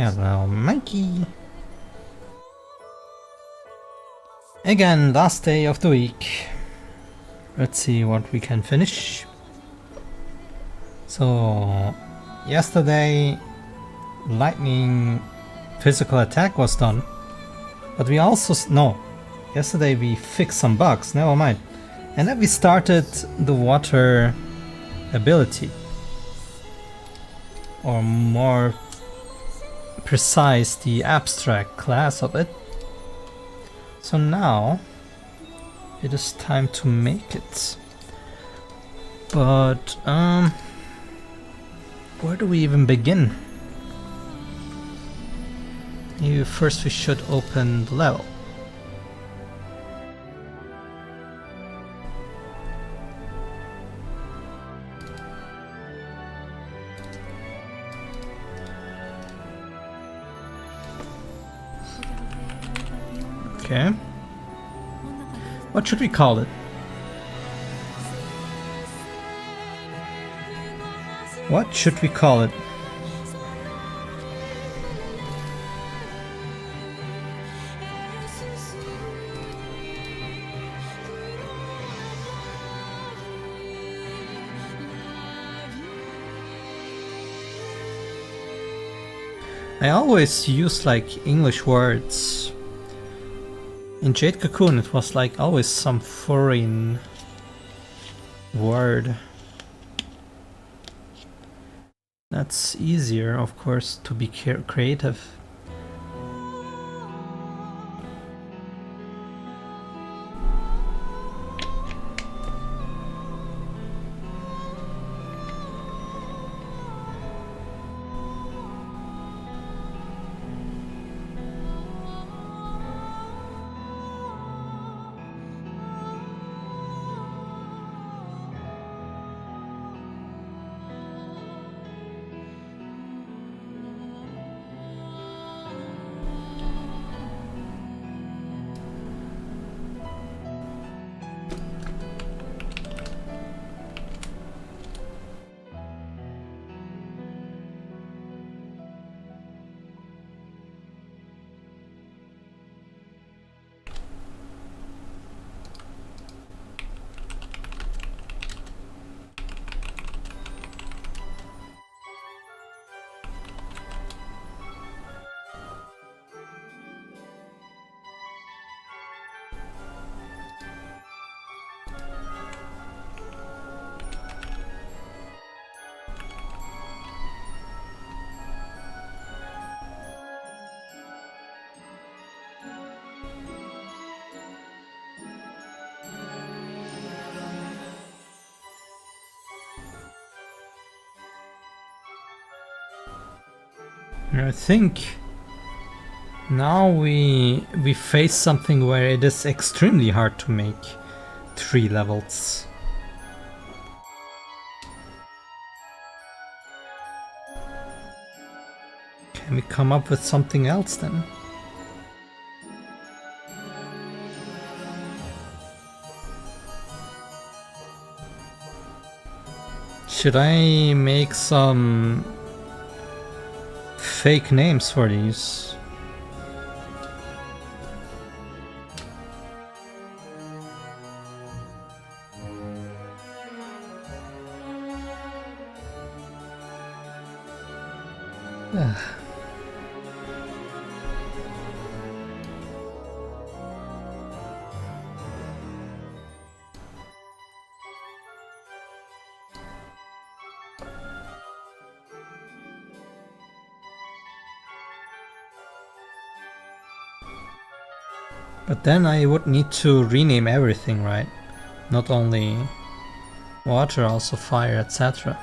Hello, Mikey. Again, last day of the week. Let's see what we can finish. So, yesterday, lightning physical attack was done. But we also... no. Yesterday we fixed some bugs, never mind. And then we started the water ability. Or more precise, the abstract class of it. So now it is time to make it. But where do we even begin? Maybe first we should open the level. Okay. What should we call it? What should we call it? I always use like English words. In Jade Cocoon it was like always some foreign word. That's easier, of course, to be creative. I think now we face something where it is extremely hard to make 3 levels. Can we come up with something else then? Should I make some fake names for these? Ugh. But then I would need to rename everything, right? Not only water, also fire, etc.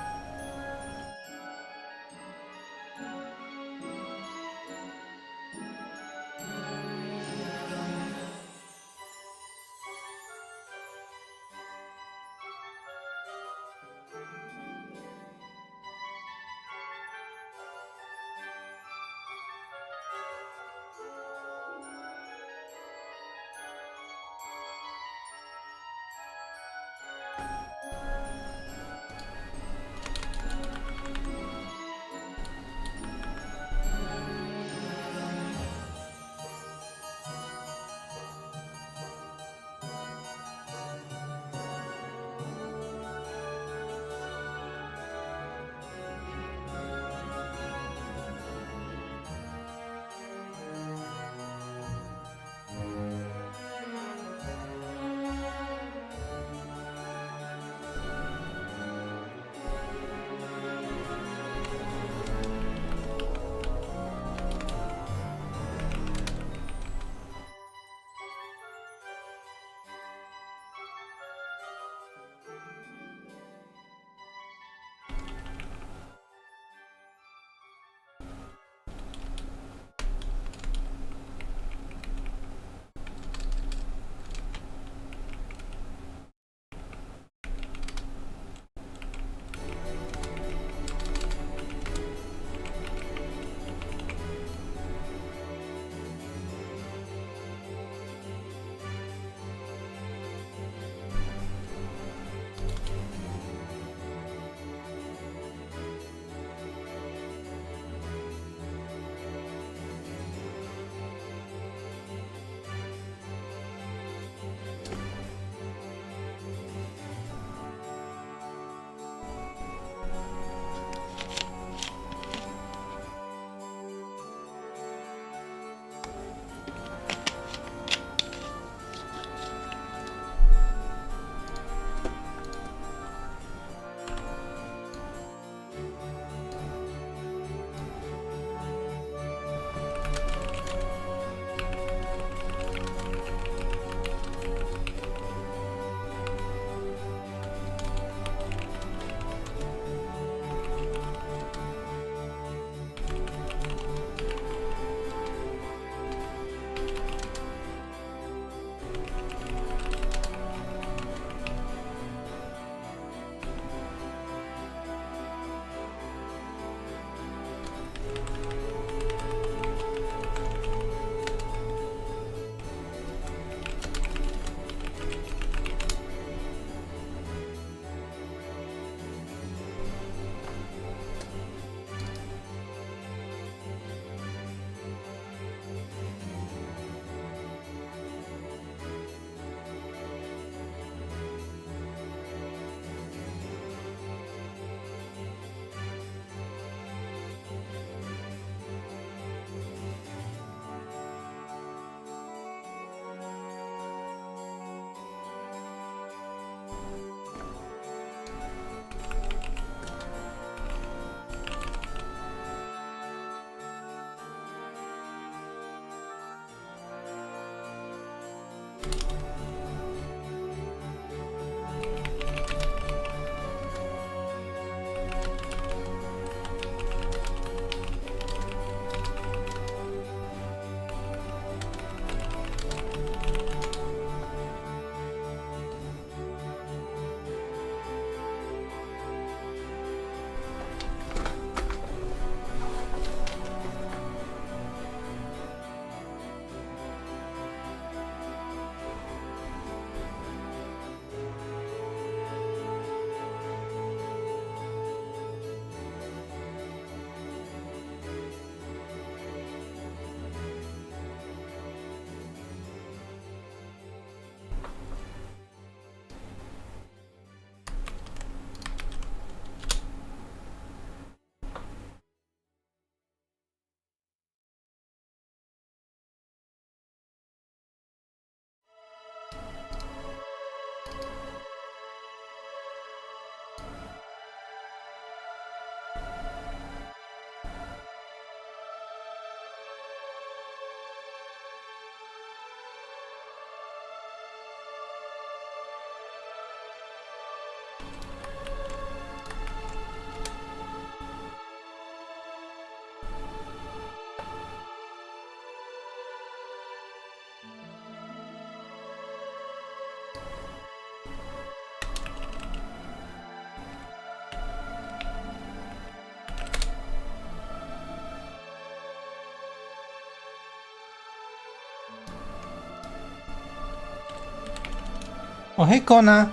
Oh, hey, Kona.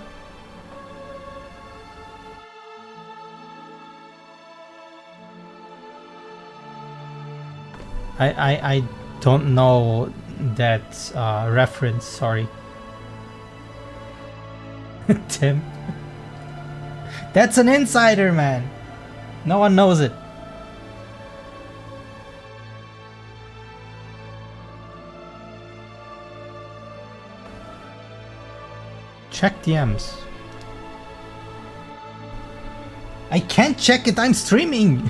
I don't know that reference, sorry. Tim. That's an insider, man. No one knows it. Check DMs. I can't check it, I'm streaming!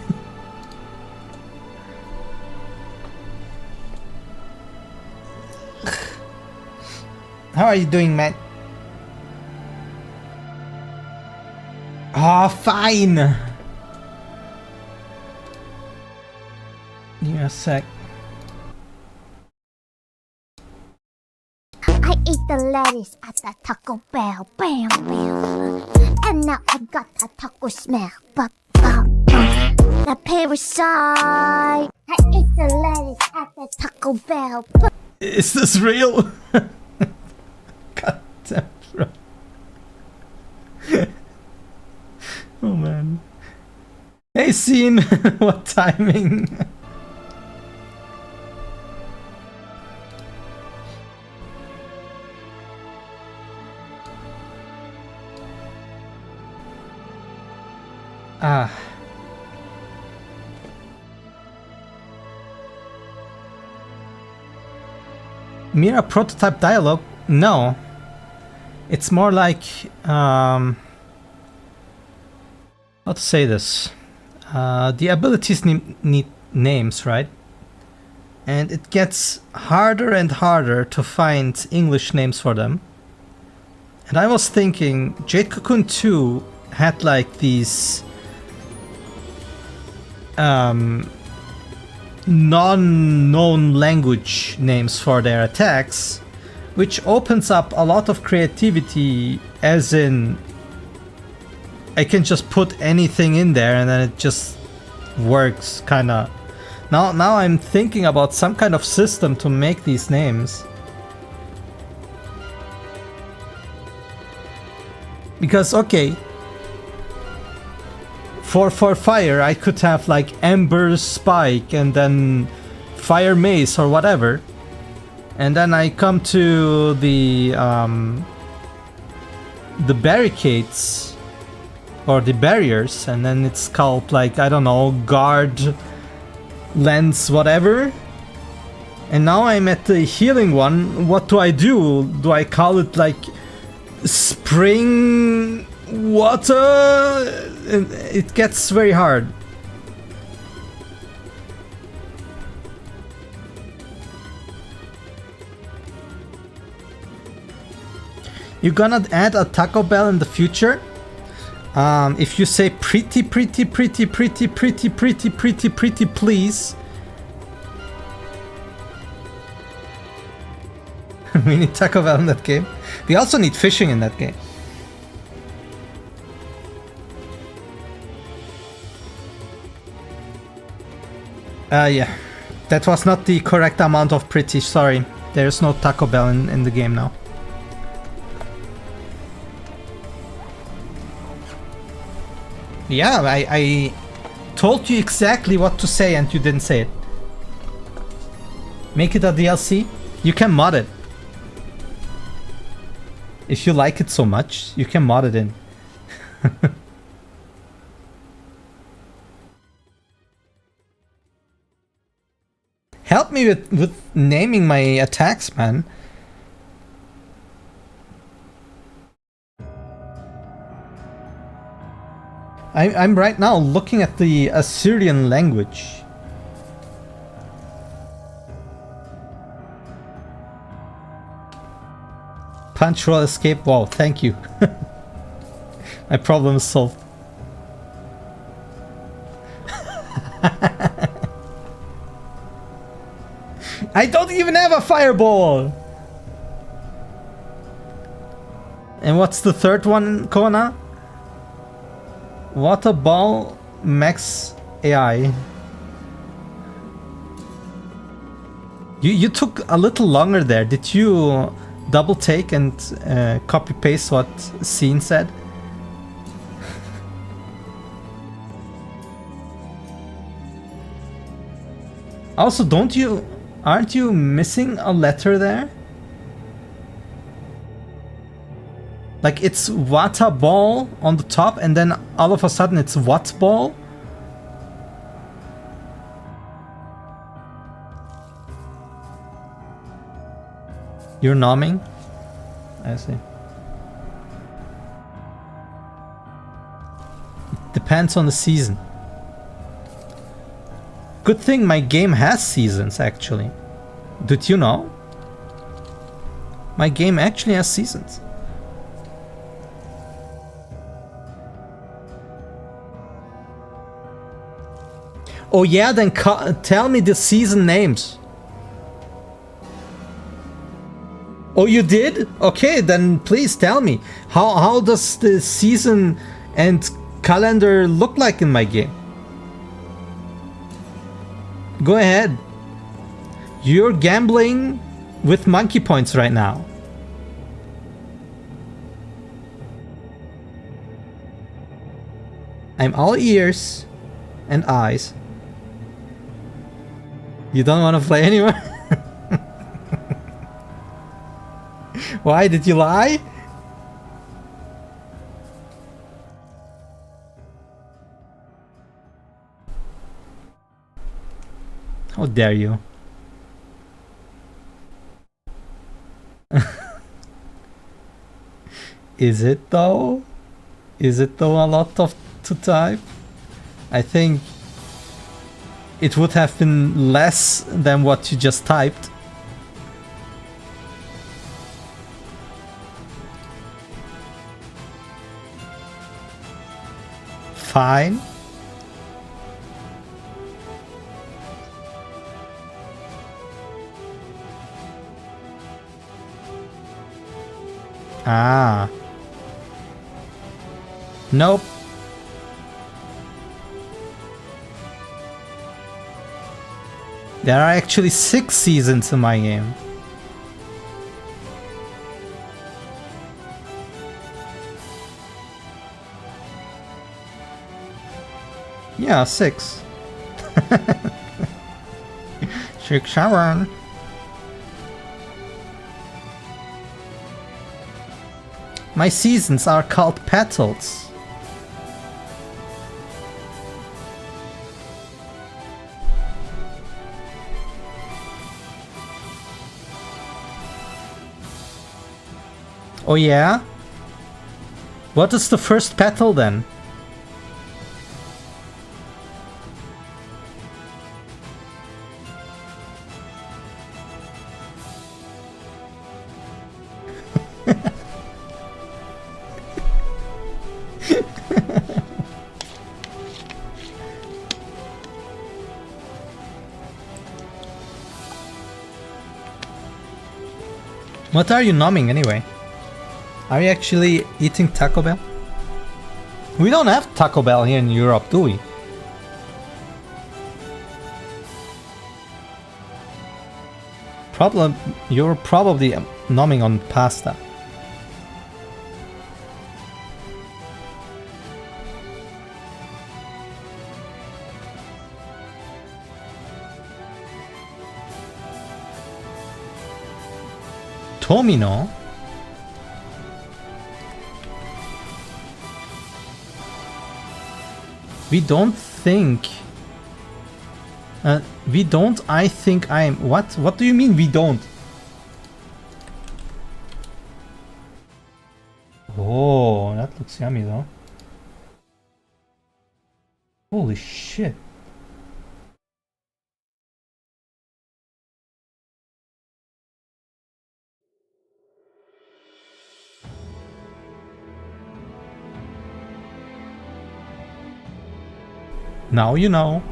How are you doing, Matt? Oh, fine! Give me a sec. I ate the lettuce at the Taco Bell, bam, bam. And now I got a taco smell, bum, bum, bum. The parasite. I ate the lettuce at the Taco Bell. Is this real? God damn, bro. Oh man. Hey, scene! What timing? Ah. Mira prototype dialogue? No. It's more like how to say this? The abilities need names, right? And it gets harder and harder to find English names for them. And I was thinking Jade Cocoon 2 had like these non-known language names for their attacks, which opens up a lot of creativity, as in I can just put anything in there and then it just works, kinda. Now I'm thinking about some kind of system to make these names. Because, okay, for fire I could have like Ember Spike and then Fire Mace or whatever. And then I come to the barricades or the barriers, and then it's called like, I don't know, Guard, Lens, whatever. And now I'm at the healing one. What do? Do I call it like Spring Water? And it gets very hard. You're gonna add a Taco Bell in the future? If you say pretty, pretty, pretty, pretty, pretty, pretty, pretty, pretty, please. We need Taco Bell in that game. We also need fishing in that game. Yeah. That was not the correct amount of pretty, sorry. There's no Taco Bell in the game now. Yeah, I told you exactly what to say and you didn't say it. Make it a DLC? You can mod it. If you like it so much, you can mod it in. Help me with naming my attacks, man. I'm right now looking at the Assyrian language. Punch, roll, escape. Wow, thank you. My problem is solved. I don't even have a fireball! And what's the third one, Kona? Water ball max AI. You took a little longer there. Did you double take and copy paste what Scene said? Also, aren't you missing a letter there? Like it's water ball on the top and then all of a sudden it's what ball? You're nomming? I see. It depends on the season. Good thing my game has seasons, actually. Did you know? My game actually has seasons. Oh yeah, then tell me the season names. Oh, you did? Okay, then please tell me. How does the season and calendar look like in my game? Go ahead. You're gambling with monkey points right now. I'm all ears and eyes. You don't want to play anymore? Why did you lie? How dare you? Is it though? Is it though a lot to type? I think it would have been less than what you just typed. Fine. Ah. Nope. There are actually 6 seasons in my game. Yeah, 6. 6, 7. My seasons are called petals. Oh yeah? What is the first petal then? What are you numbing anyway? Are you actually eating Taco Bell? We don't have Taco Bell here in Europe, do we? You're probably numbing on pasta. Tomino? We don't think... we don't, I think I'm... What? What do you mean we don't? Oh, that looks yummy though. Holy shit. Now you know.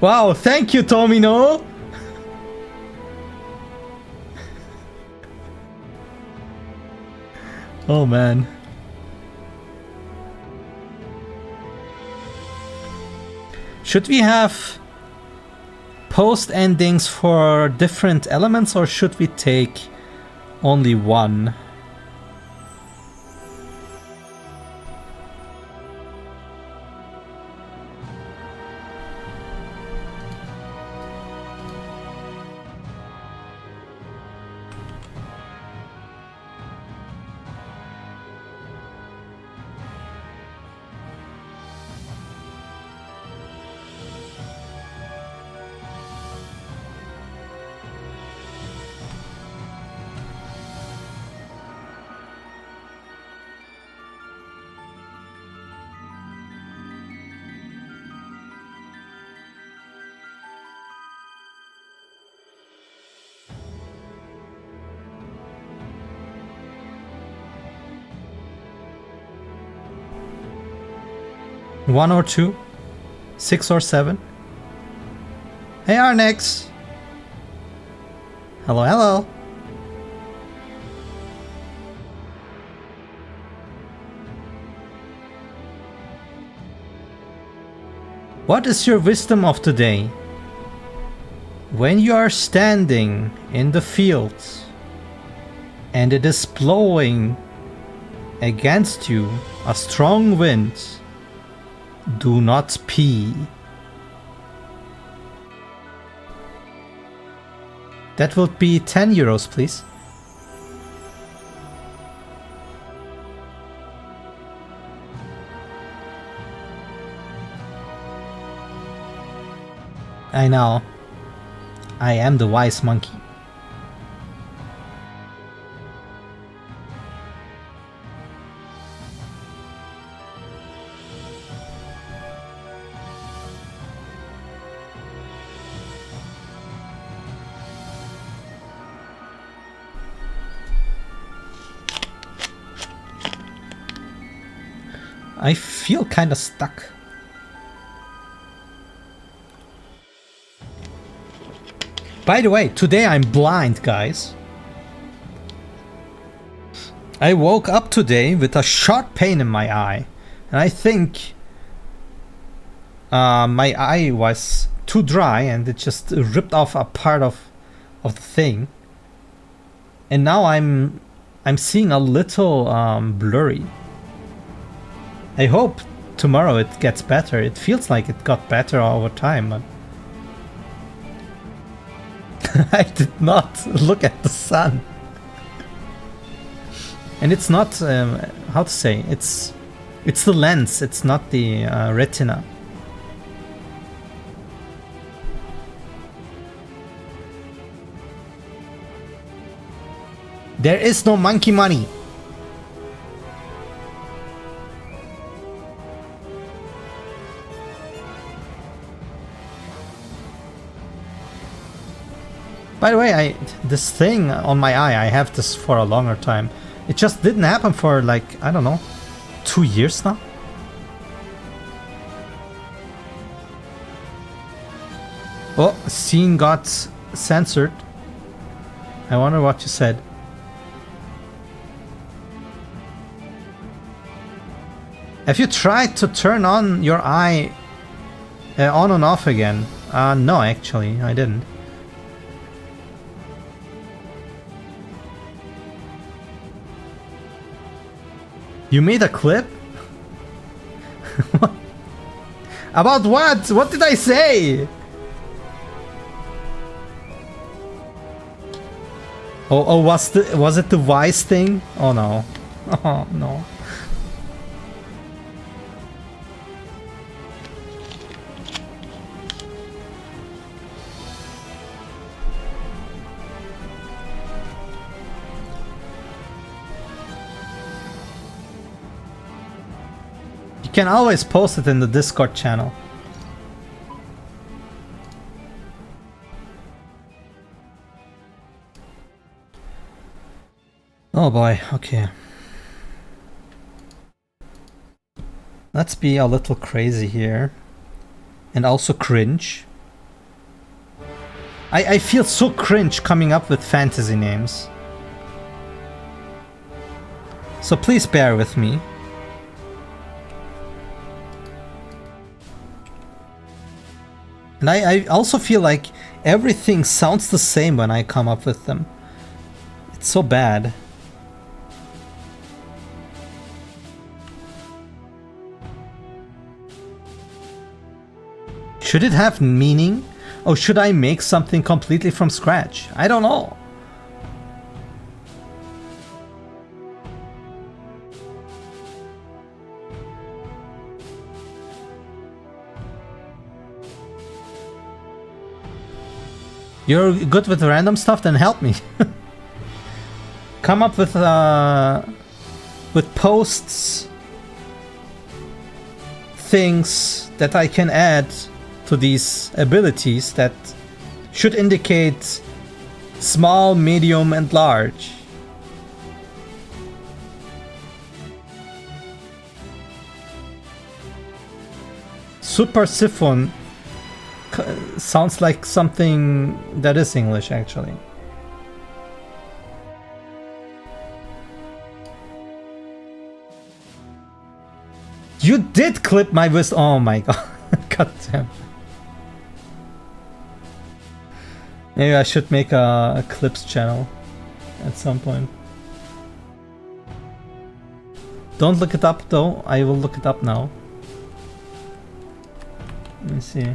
Wow, thank you, Tomino! Oh man. Should we have post endings for different elements, or should we take only one? One or two? 6 or 7? Hey Arnex! Hello, hello! What is your wisdom of today? When you are standing in the field and it is blowing against you a strong wind, do not pee. That would be 10 euros, please. I know. I am the wise monkey. I feel kinda stuck. By the way, today I'm blind, guys. I woke up today with a sharp pain in my eye, and I think my eye was too dry and it just ripped off a part of the thing. And now I'm seeing a little blurry. I hope tomorrow it gets better. It feels like it got better over time, but I did not look at the sun. And it's not, how to say, it's the lens, it's not the retina. There is no monkey money. By the way, this thing on my eye, I have this for a longer time. It just didn't happen for like, I don't know, 2 years now? Oh, scene got censored. I wonder what you said. Have you tried to turn on your eye on and off again? No, actually, I didn't. You made a clip? About what? What did I say? Oh, was it the Wise thing? Oh no. Oh no. You can always post it in the Discord channel. Oh boy, okay. Let's be a little crazy here. And also cringe. I feel so cringe coming up with fantasy names. So please bear with me. And I also feel like everything sounds the same when I come up with them. It's so bad. Should it have meaning? Or should I make something completely from scratch? I don't know. You're good with random stuff? Then help me. Come up with posts, things that I can add to these abilities that should indicate small, medium, and large. Super Siphon sounds like something that is English, actually. You did clip my wrist. Oh my god. God damn. Maybe I should make a clips channel at some point. Don't look it up though. I will look it up now. Let me see.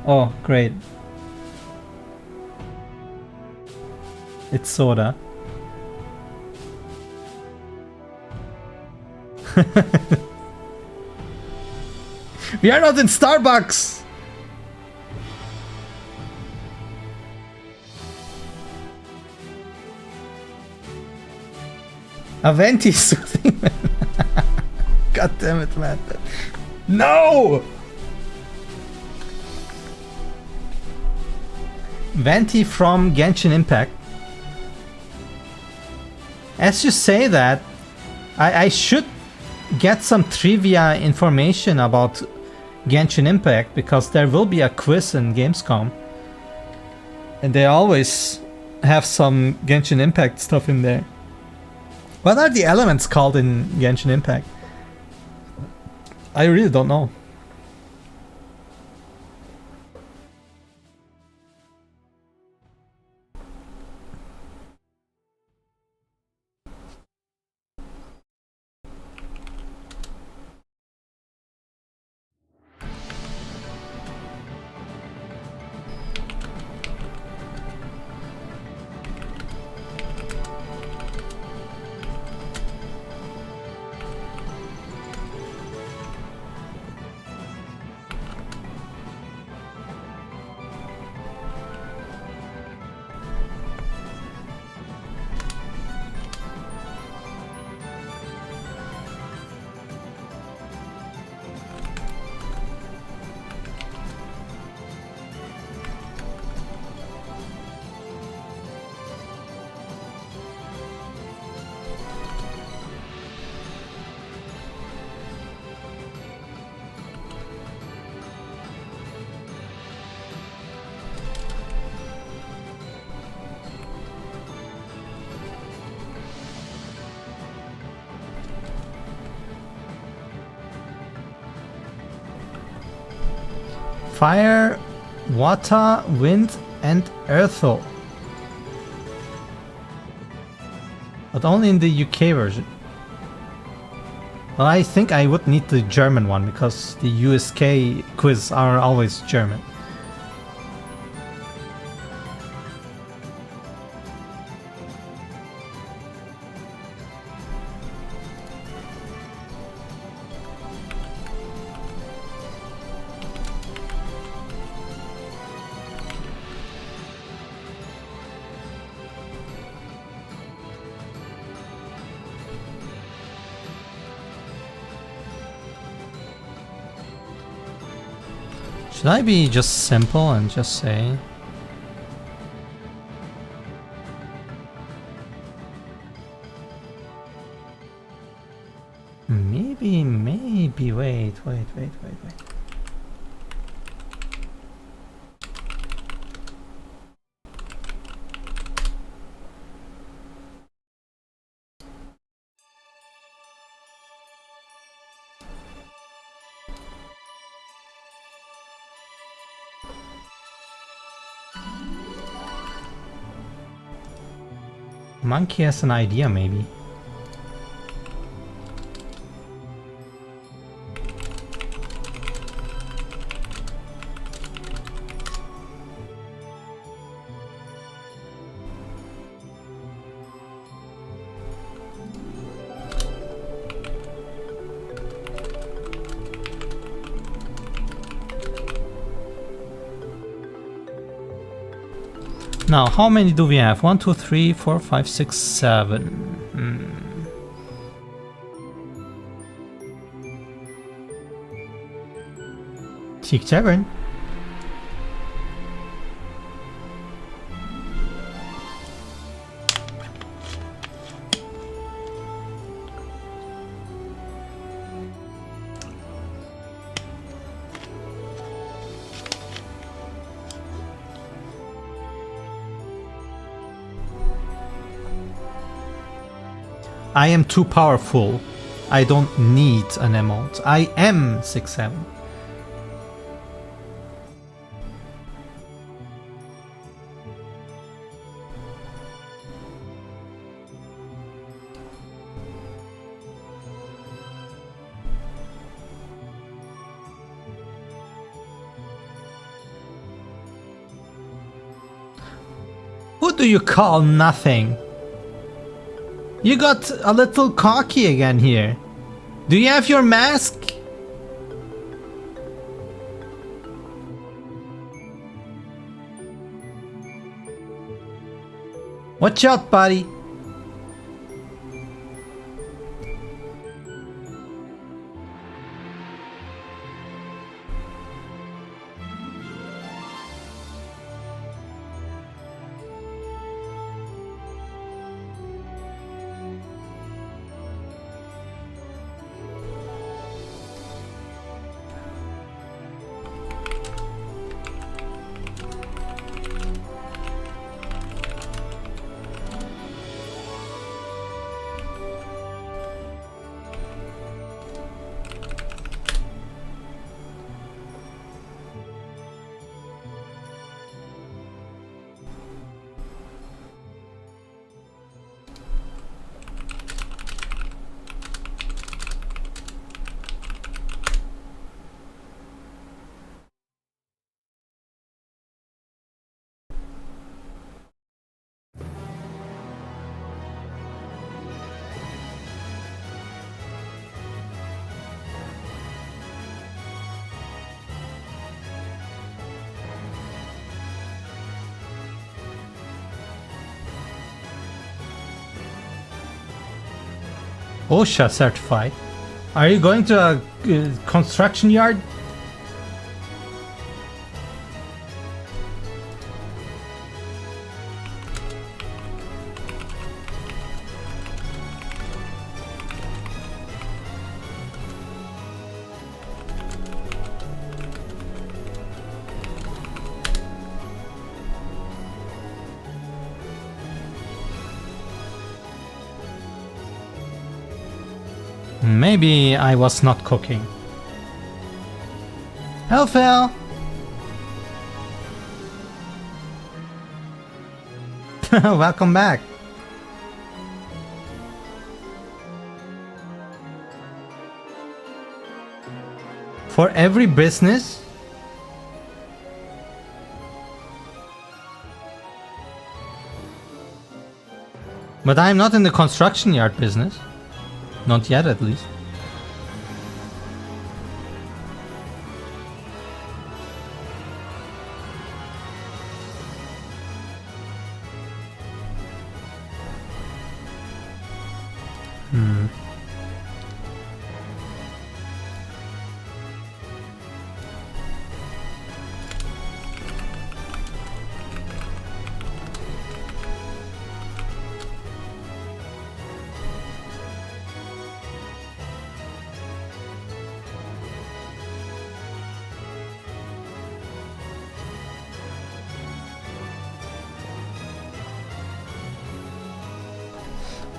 Oh, great. It's soda. We are not in Starbucks! A venti soothing man. God damn it, man. No! Venti from Genshin Impact. As you say that, I should get some trivia information about Genshin Impact, because there will be a quiz in Gamescom. And they always have some Genshin Impact stuff in there. What are the elements called in Genshin Impact? I really don't know. fire, water, wind, and eartho. But only in the UK version. Well, I think I would need the German one because the USK quiz are always German. Should I be just simple and just say... Maybe, wait. Monkey has an idea, maybe. Now, how many do we have? 1, 2, 3, 4, 5, 6, 7. Teak Tavern. I am too powerful. I don't need an emote. I am 6-7. Who do you call nothing? You got a little cocky again here. Do you have your mask? Watch out, buddy. OSHA certified. Are you going to a construction yard? Maybe I was not cooking. Hello, Phil. Welcome back. For every business? But I'm not in the construction yard business. Not yet, at least.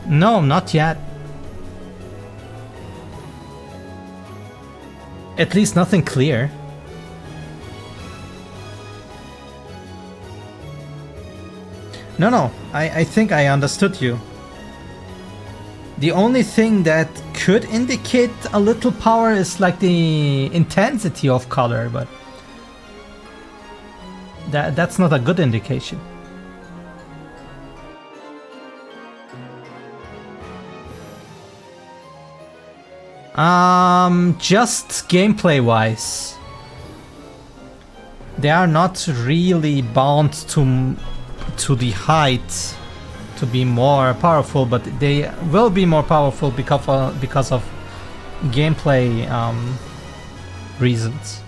No, not yet. At least nothing clear. No, I think I understood you. The only thing that could indicate a little power is like the intensity of color, but that's not a good indication. Just gameplay-wise, they are not really bound to the height to be more powerful, but they will be more powerful because of gameplay reasons.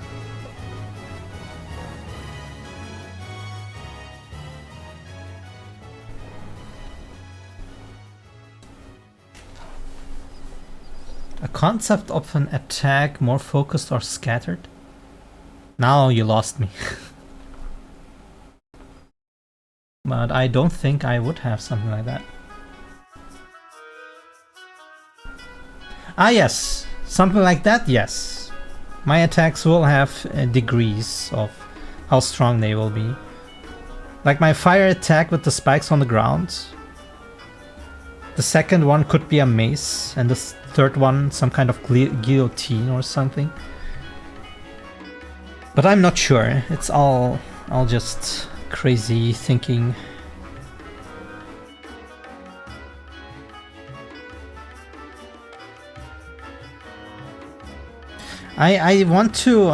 A concept of an attack more focused or scattered? Now you lost me. But I don't think I would have something like that. Ah yes, something like that, yes. My attacks will have degrees of how strong they will be. Like my fire attack with the spikes on the ground. The second one could be a mace, and the third one some kind of guillotine or something. But I'm not sure. It's all just crazy thinking. I want to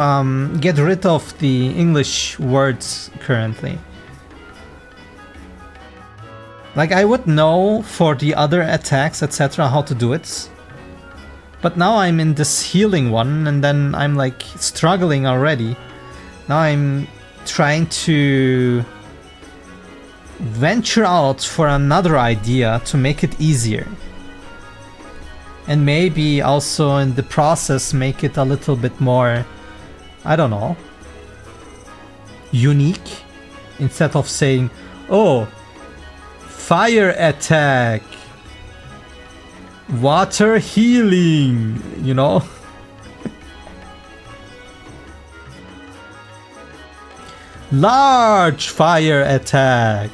get rid of the English words currently. Like I would know for the other attacks, etc., how to do it. But now I'm in this healing one, and then I'm like struggling already. Now I'm trying to venture out for another idea to make it easier. And maybe also in the process make it a little bit more, I don't know, unique. Instead of saying, oh, fire attack, water healing, you know? Large fire attack.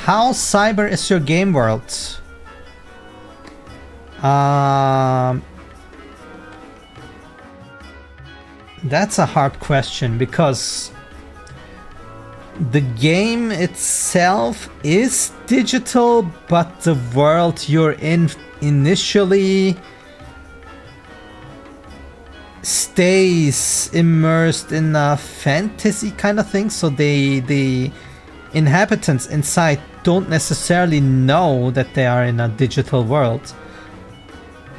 How cyber is your game world? That's a hard question, because the game itself is digital, but the world you're in initially stays immersed in a fantasy kind of thing, so the inhabitants inside don't necessarily know that they are in a digital world,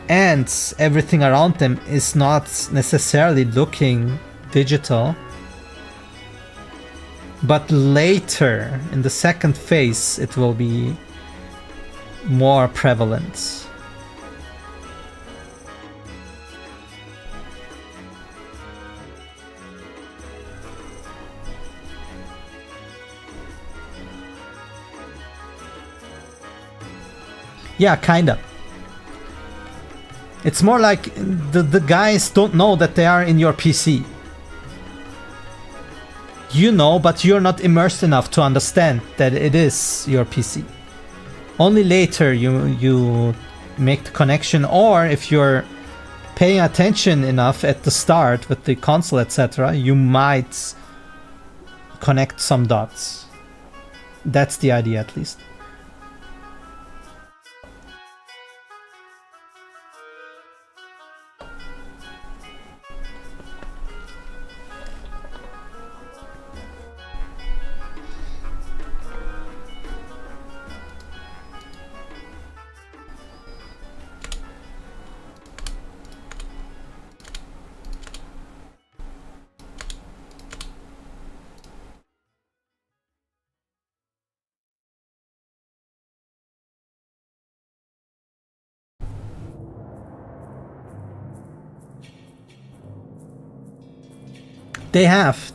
and everything around them is not necessarily looking digital. But later, in the second phase, it will be more prevalent. Yeah, kinda. It's more like the guys don't know that they are in your PC. You know, but you're not immersed enough to understand that it is your PC. Only later you make the connection, or if you're paying attention enough at the start with the console, etc., you might connect some dots. That's the idea, at least.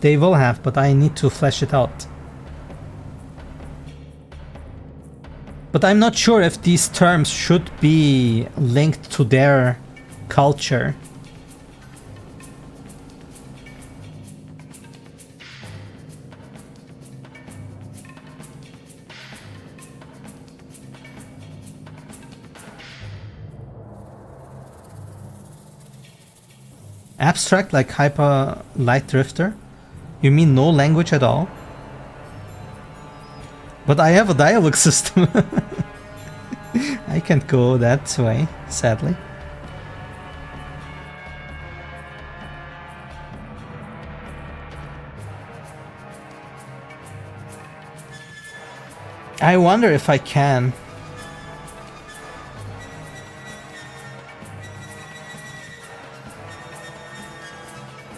They will have, but I need to flesh it out. But I'm not sure if these terms should be linked to their culture. Abstract, like Hyper Light Drifter? You mean no language at all? But I have a dialogue system. I can't go that way, sadly. I wonder if I can.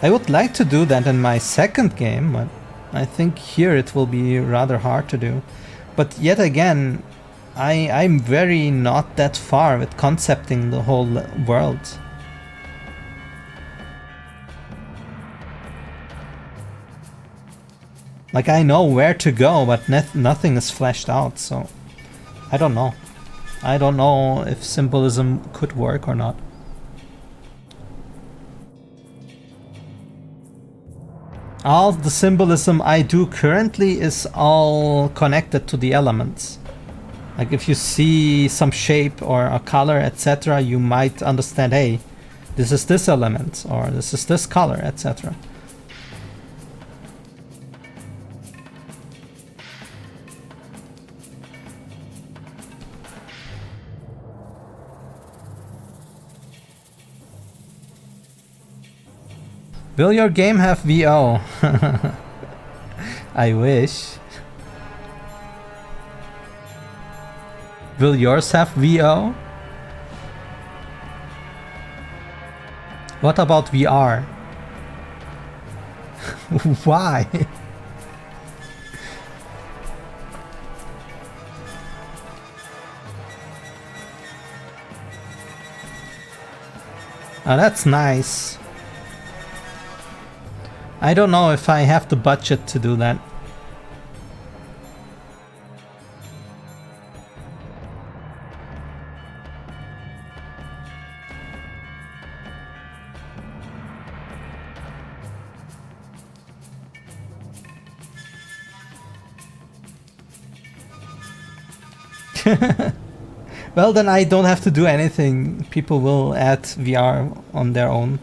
I would like to do that in my second game, but I think here it will be rather hard to do. But yet again, I'm very not that far with concepting the whole world. Like, I know where to go, but nothing is fleshed out, so I don't know. I don't know if symbolism could work or not. All the symbolism I do currently is all connected to the elements. Like if you see some shape or a color, etc., you might understand, hey, this is this element, or this is this color, etc. Will your game have VO? I wish. Will yours have VO? What about VR? Why? Oh, that's nice. I don't know if I have the budget to do that. Well, then I don't have to do anything. People will add VR on their own.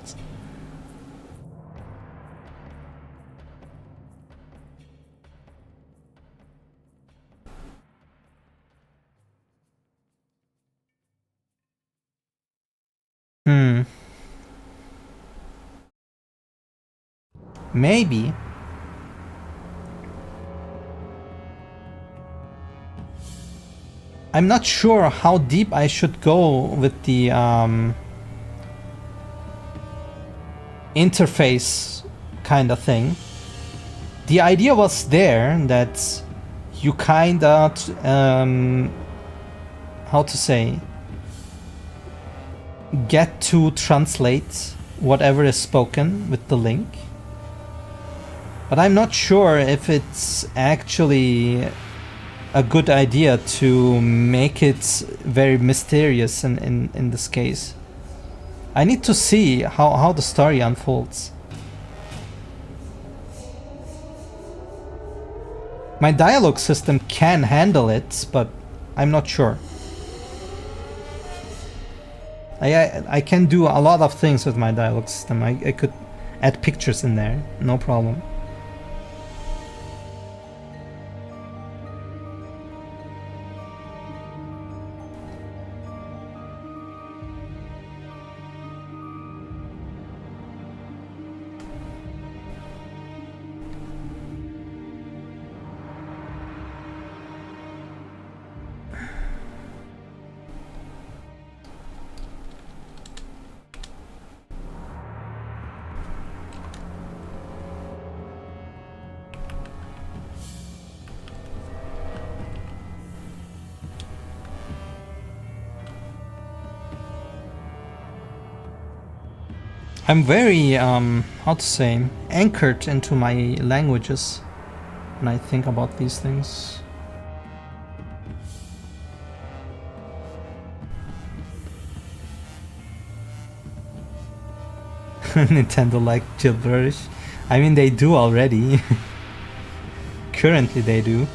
Maybe. I'm not sure how deep I should go with the interface kind of thing. the idea was there that you kinda how to say, get to translate whatever is spoken with the link. But I'm not sure if it's actually a good idea to make it very mysterious in this case. I need to see how the story unfolds. My dialogue system can handle it, but I'm not sure. I can do a lot of things with my dialogue system. I could add pictures in there, no problem. I'm very, how to say, anchored into my languages when I think about these things. Nintendo like gibberish. I mean, they do already. Currently they do.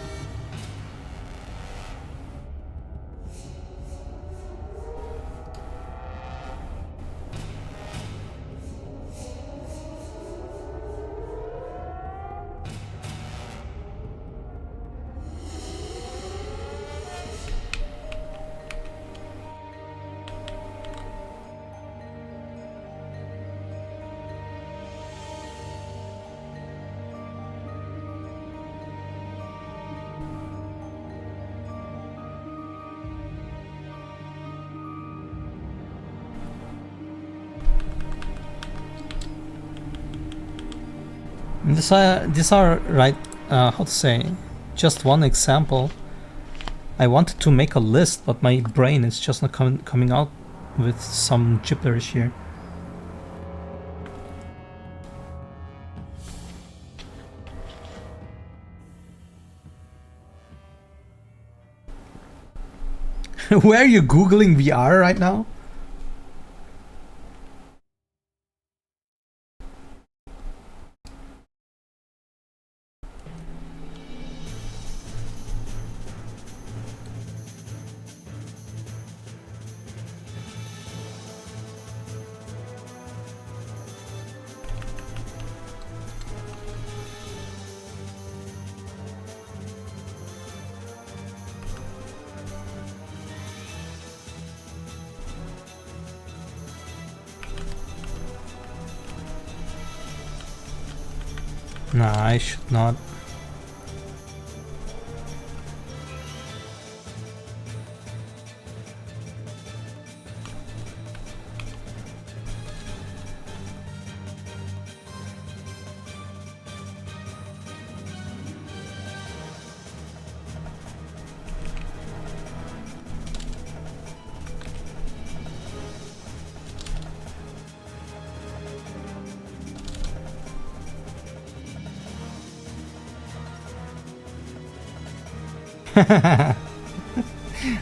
These are right, how to say, just one example. I wanted to make a list, but my brain is just not coming out with some gibberish here. Where are you Googling VR right now? Nah, I should not.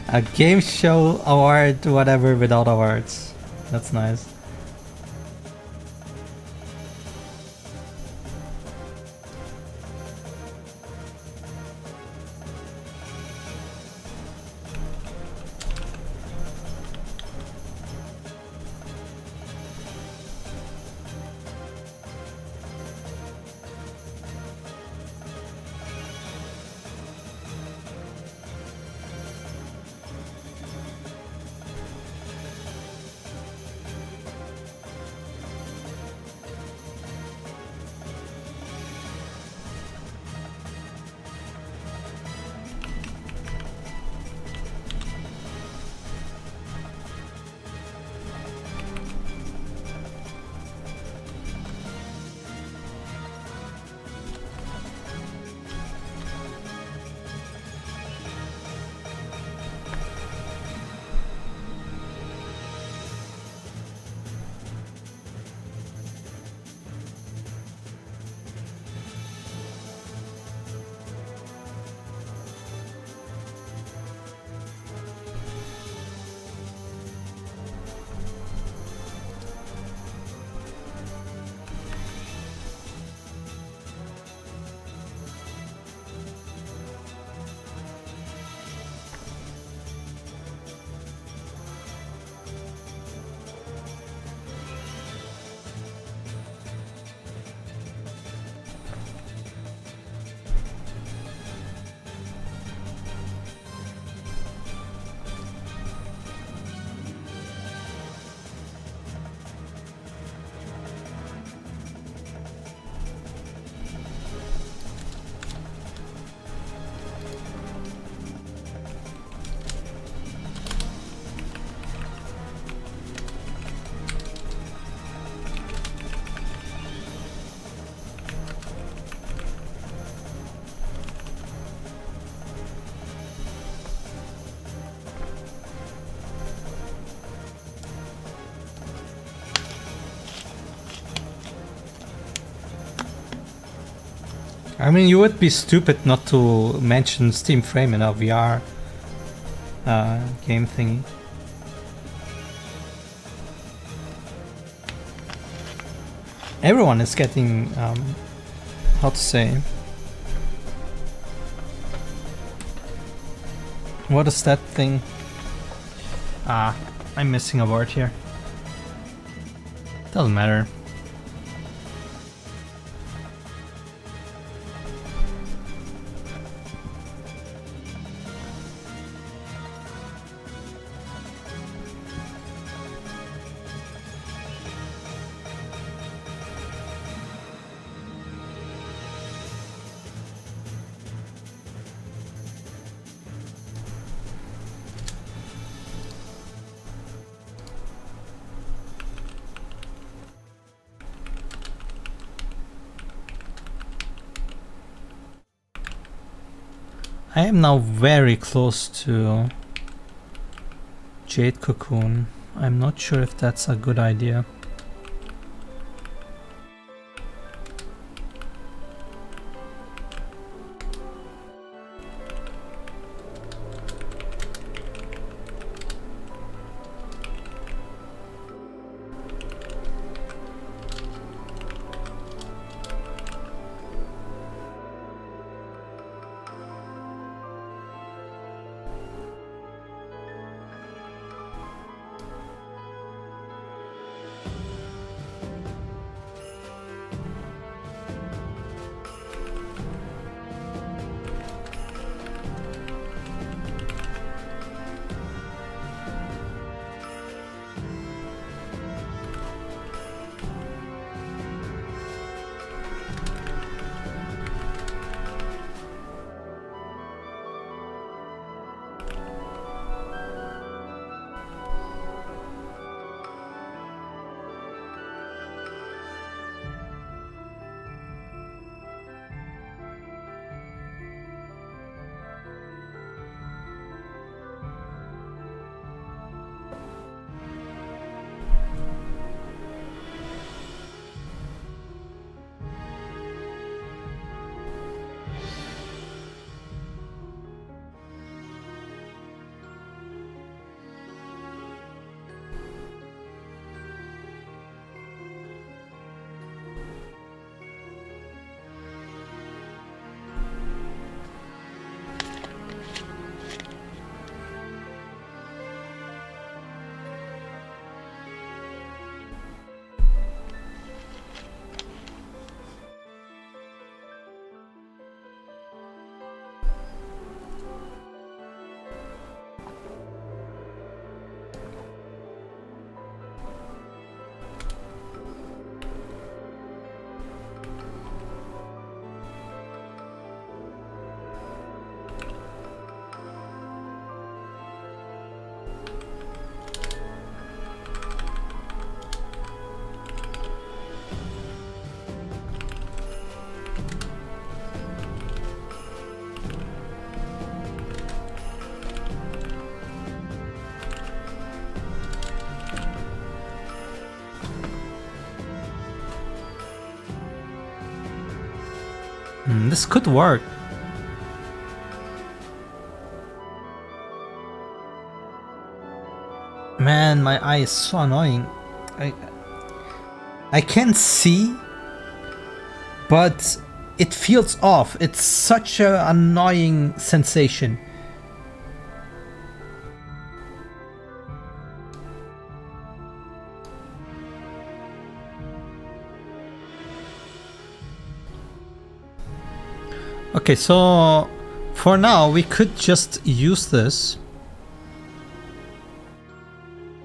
A game show award, whatever, without awards. That's nice. mean, you would be stupid not to mention Steam Frame in a VR game thingy. Everyone is getting, how to say, what is that thing? Ah, I'm missing a word here. Doesn't matter. I am now very close to Jade Cocoon. I'm not sure if that's a good idea. This could work. Man, my eye is so annoying. I can see, but it feels off. It's such an annoying sensation. Okay, so for now we could just use this.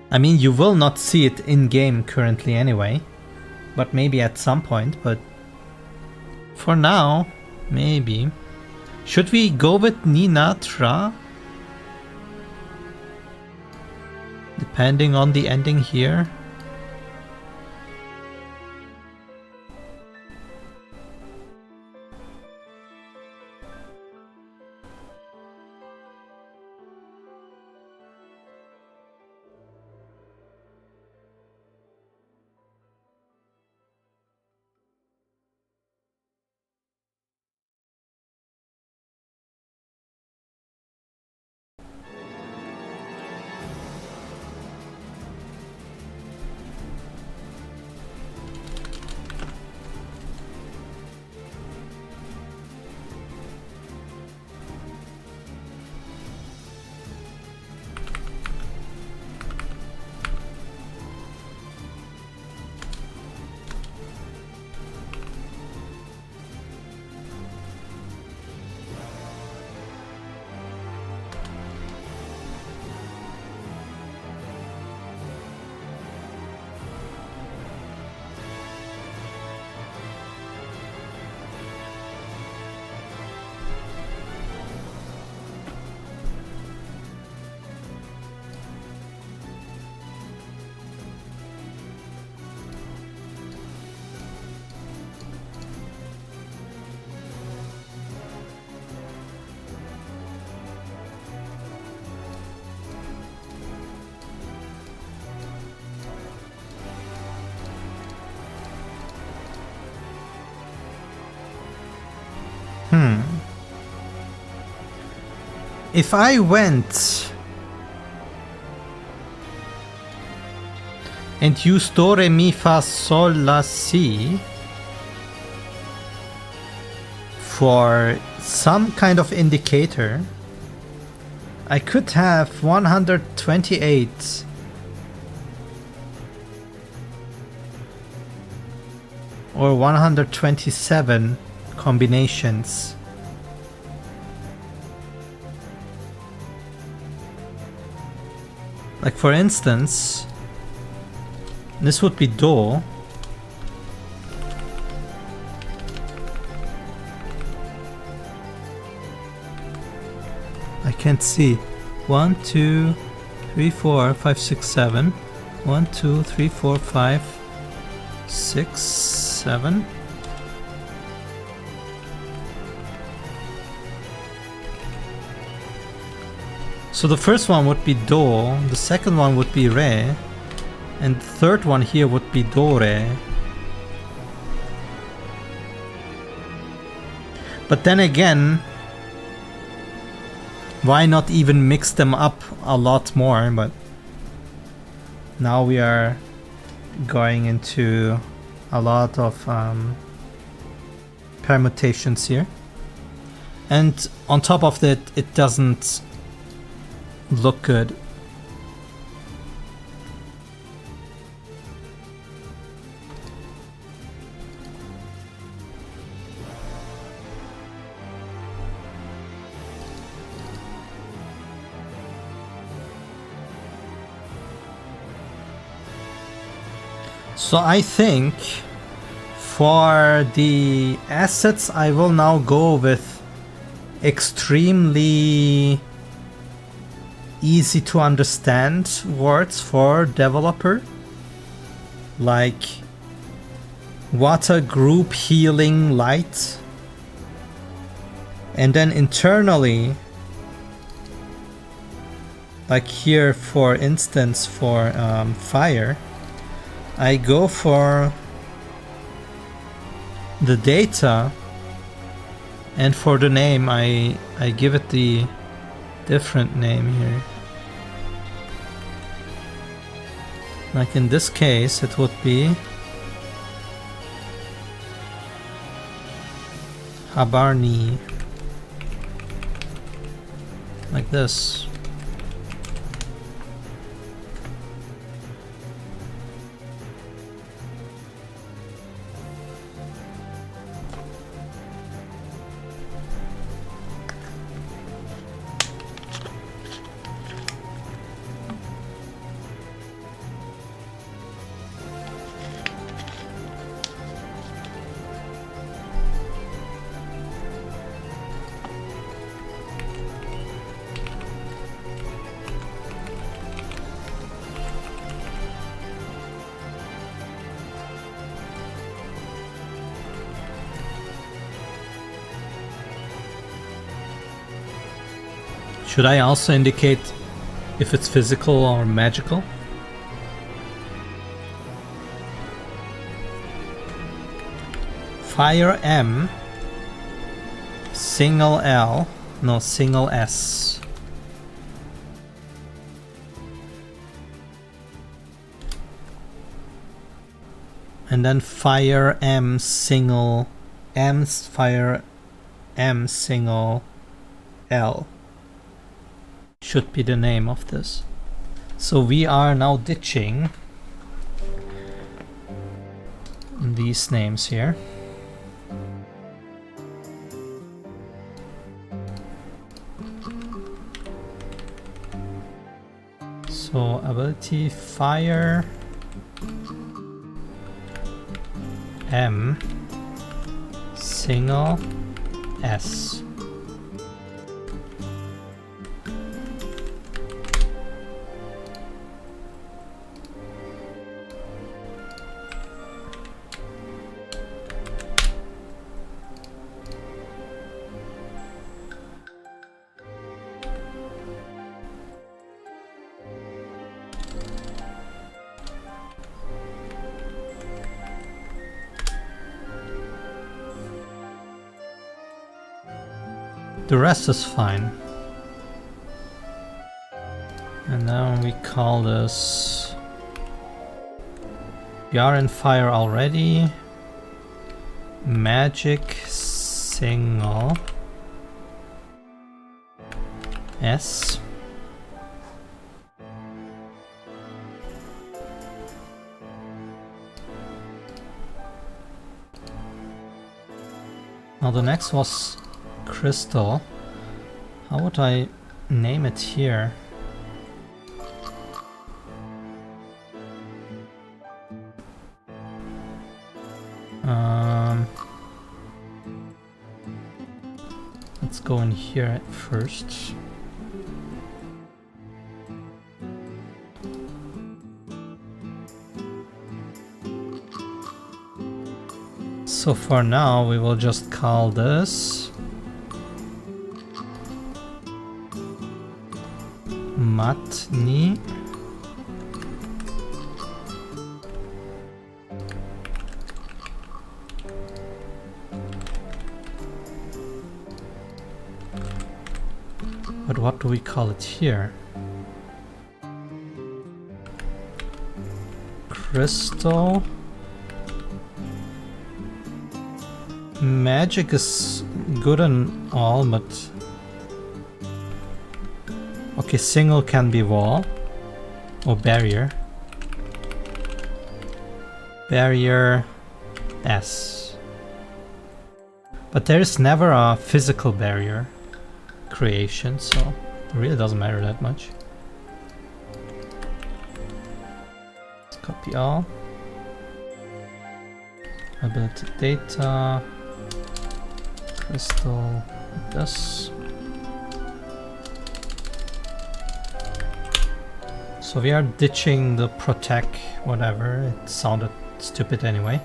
I mean, you will not see it in-game currently anyway, but maybe at some point, but for now, maybe. Should we go with Ninatra? Depending on the ending here. if I went and use do, re, mi, fa, sol, la, si for some kind of indicator, I could have 128 or 127 combinations. Like for instance, this would be do. I can't see. 1, 2, 3, 4, 5, 6, 7. 1, 2, 3, 4, 5, 6, 7. So the first one would be do, the second one would be re, and the third one here would be do, re. But then again, why not even mix them up a lot more? But now we are going into a lot of permutations here. And on top of that, it doesn't look good. So I think for the assets I will now go with extremely easy to understand words for developer, like water group healing light, and then internally, like here for instance for fire, I go for the data, and for the name I give it the different name here. Like in this case it would be Habarni, like this. Should I also indicate if it's physical or magical? Fire M, single L, no, single S. And then fire M single M's fire M single L should be the name of this. So we are now ditching these names here. So ability fire M single S. The rest is fine. And then we call this... We are in fire already. Magic single S. Now the next was crystal. How would I name it here? Let's go in here at first. So for now we will just call this Matni. But what do we call it here? Crystal. Magic is good and all, but... Okay, single can be wall. Or barrier. Barrier S. But there is never a physical barrier creation, so it really doesn't matter that much. Let's copy all. Ability data. Crystal, this. So we are ditching the protect whatever, it sounded stupid anyway.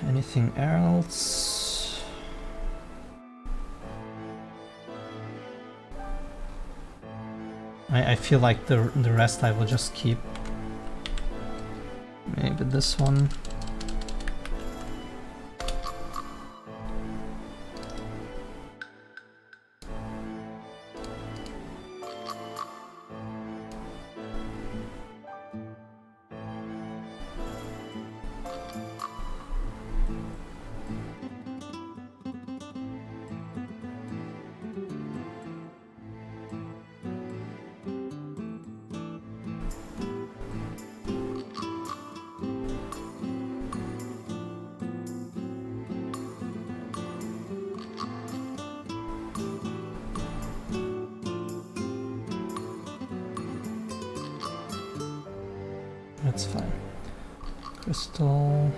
Anything else? I feel like the rest I will just keep. Maybe this one. That's fine. Crystal,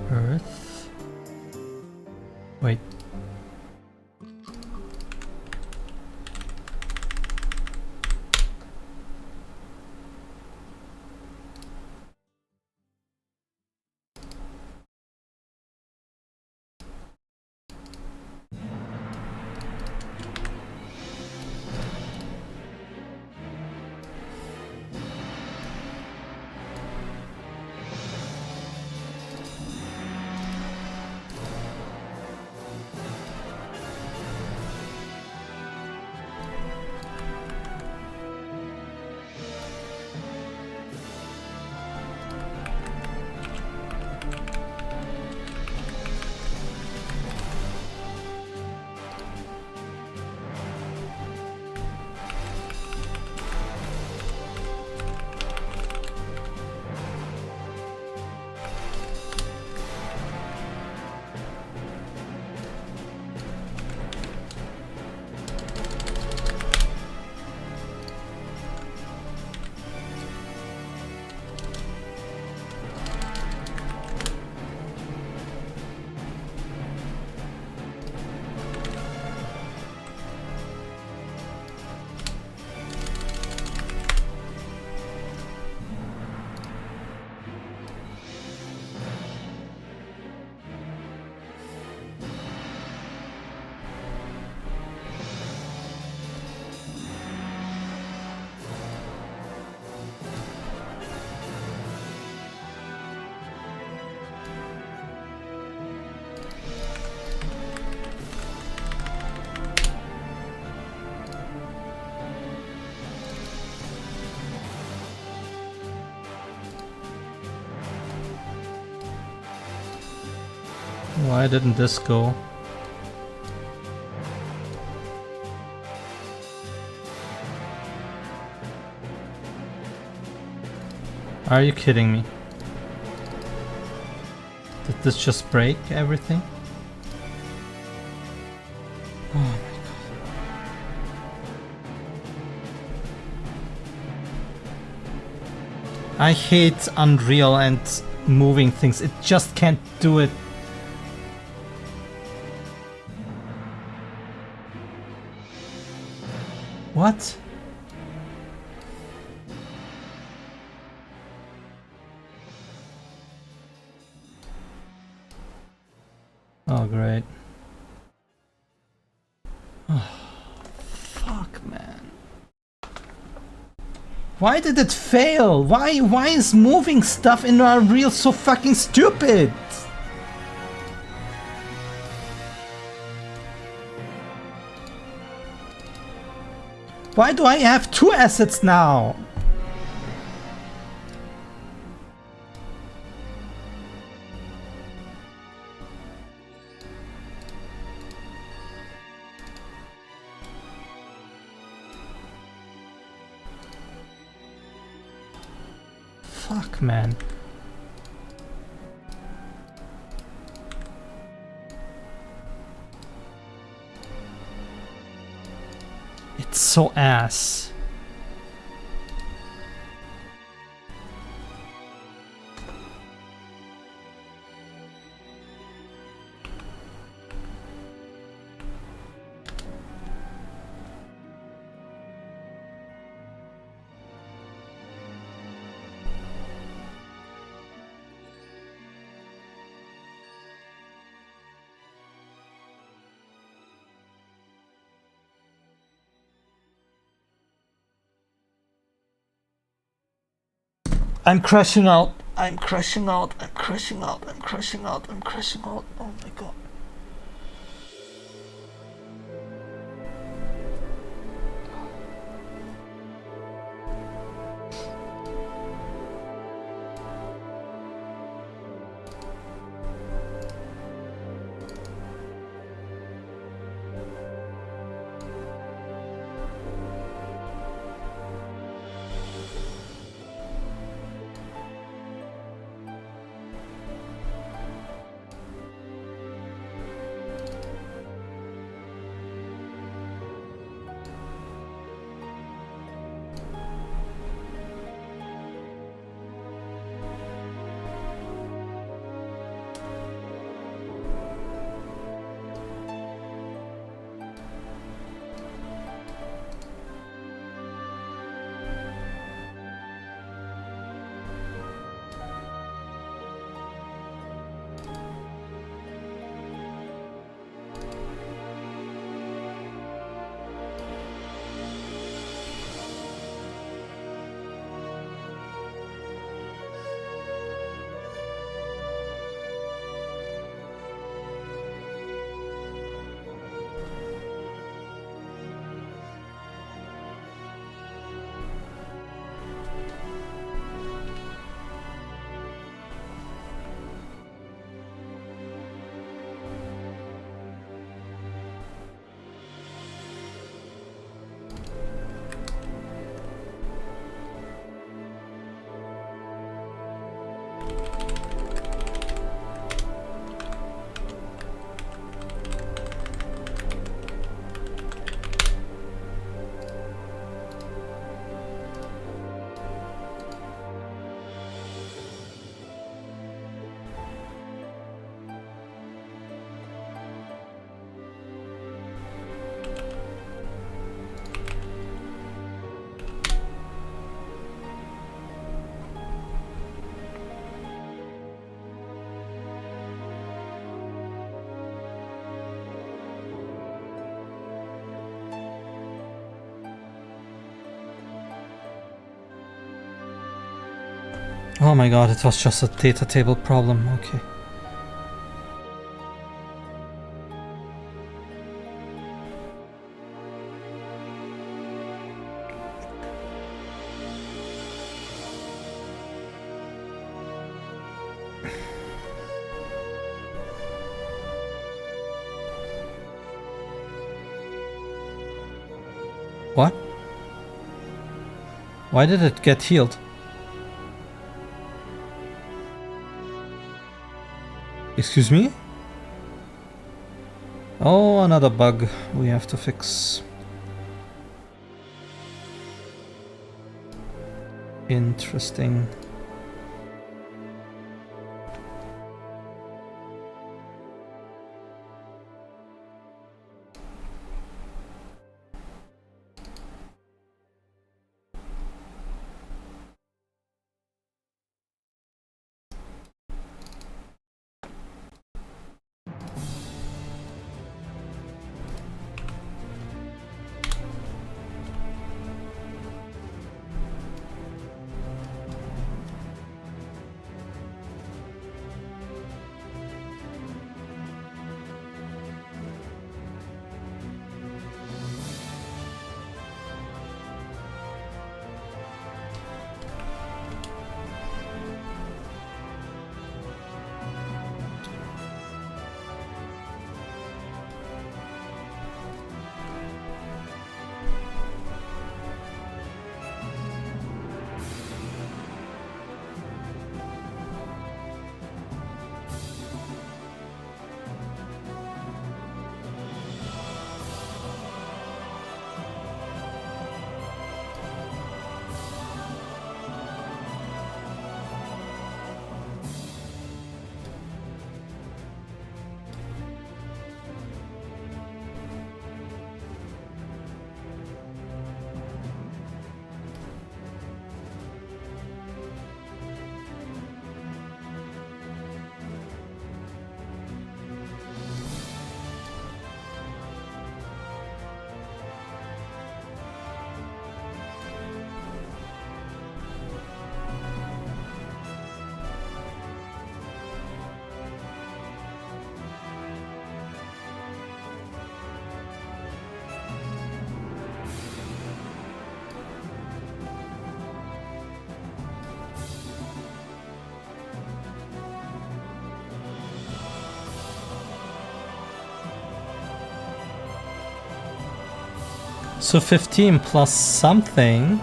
earth. Wait. Why didn't this go? Are you kidding me? Did this just break everything? Oh my god. I hate Unreal and moving things. It just can't do it. What? Oh, great. Oh, fuck, man. Why did it fail? Why is moving stuff in Unreal so fucking stupid? Why do I have two assets now? Fuck, man. It's so ass. I'm crashing out. I'm crashing out. I'm crashing out. I'm crashing out. I'm crashing out. Oh my god. Oh my god, it was just a data table problem. Okay. What? Why did it get healed? Excuse me? Oh, another bug we have to fix. Interesting. So 15 plus something.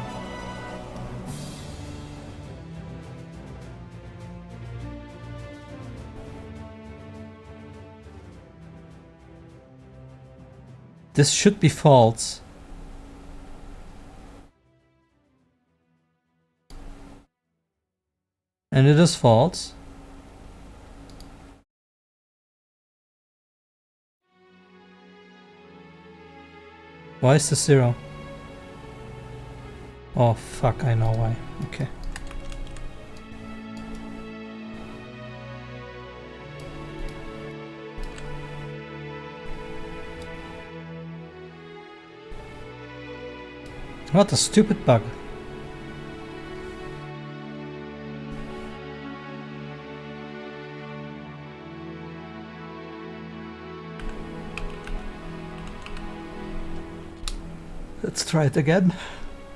This should be false. And it is false. Why is this 0? Oh fuck, I know why. Okay. What a stupid bug. Let's try it again.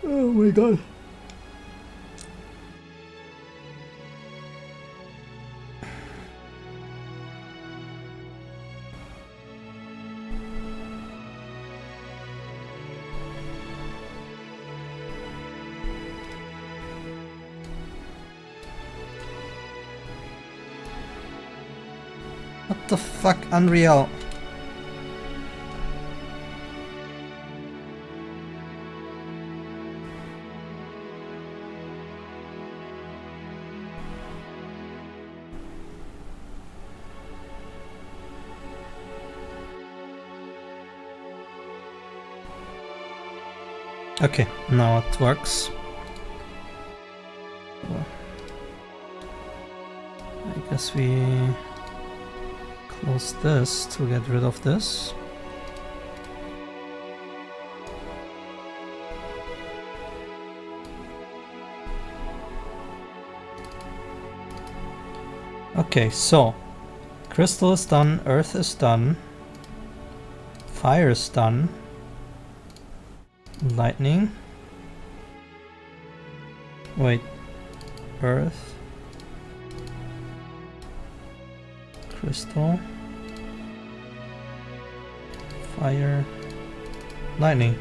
Oh my god. What the fuck, Unreal? Okay, now it works. I guess we close this to get rid of this. Okay, so crystal is done, earth is done, fire is done. Lightning. Wait. Earth. Crystal. Fire. Lightning.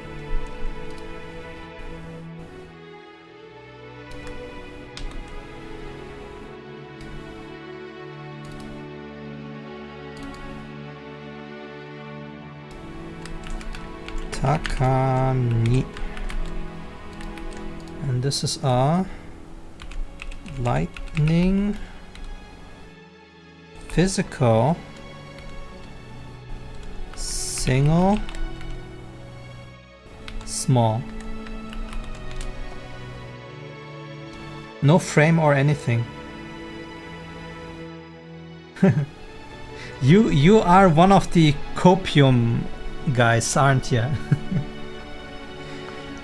Takami. And this is a lightning physical single small. No frame or anything. You are one of the copium guys, aren't you?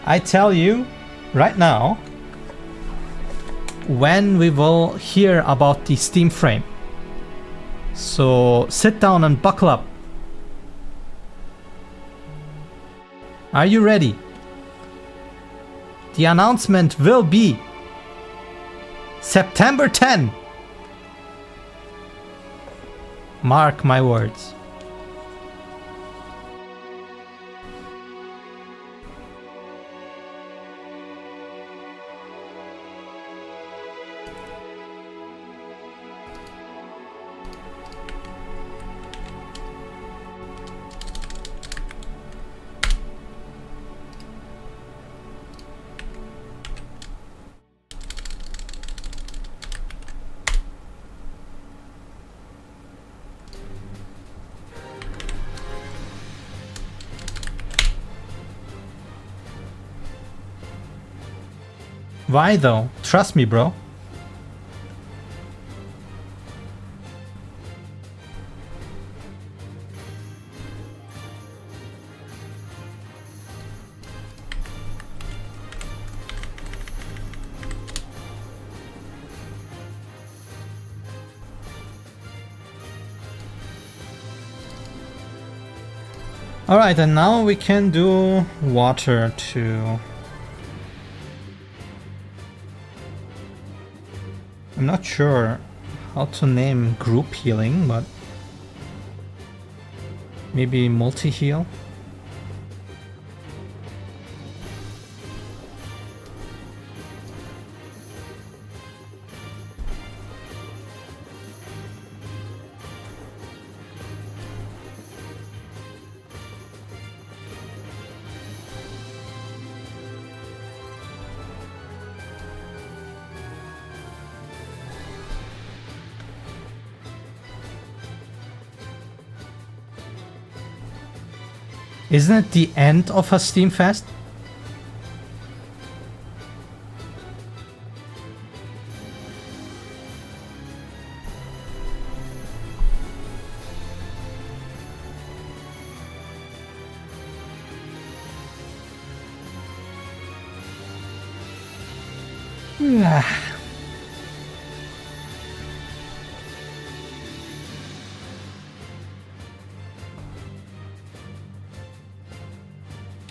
I tell you right now, when we will hear about the Steam frame. So sit down and buckle up. Are you ready? The announcement will be September 10. Mark my words. Why though? Trust me, bro. Alright, and now we can do water too. I'm not sure how to name group healing, but maybe multi-heal? Isn't it the end of a Steam Fest?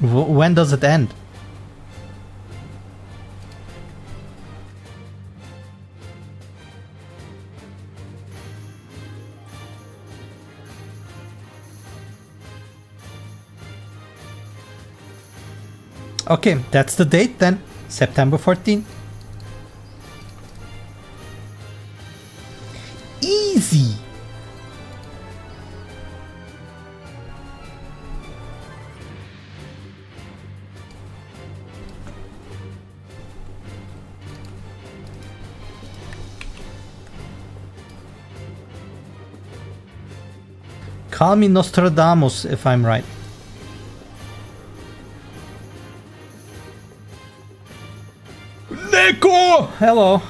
When does it end? Okay, that's the date then. September 14th. Easy. Call me Nostradamus if I'm right. Neko! Hello.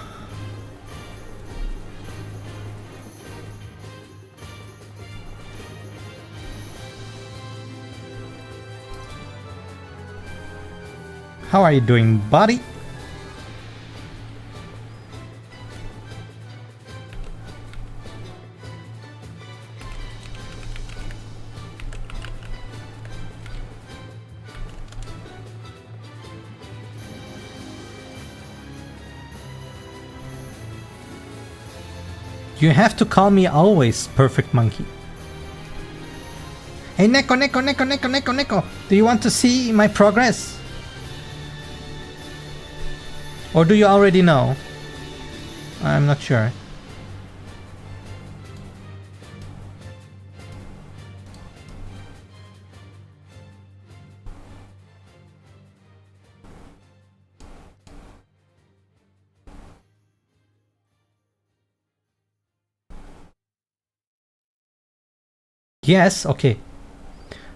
How are you doing, buddy? You have to call me always, Perfect Monkey. Hey Neko, Neko, Neko, Neko, Neko, Neko. Do you want to see my progress? Or do you already know? I'm not sure. guess, okay.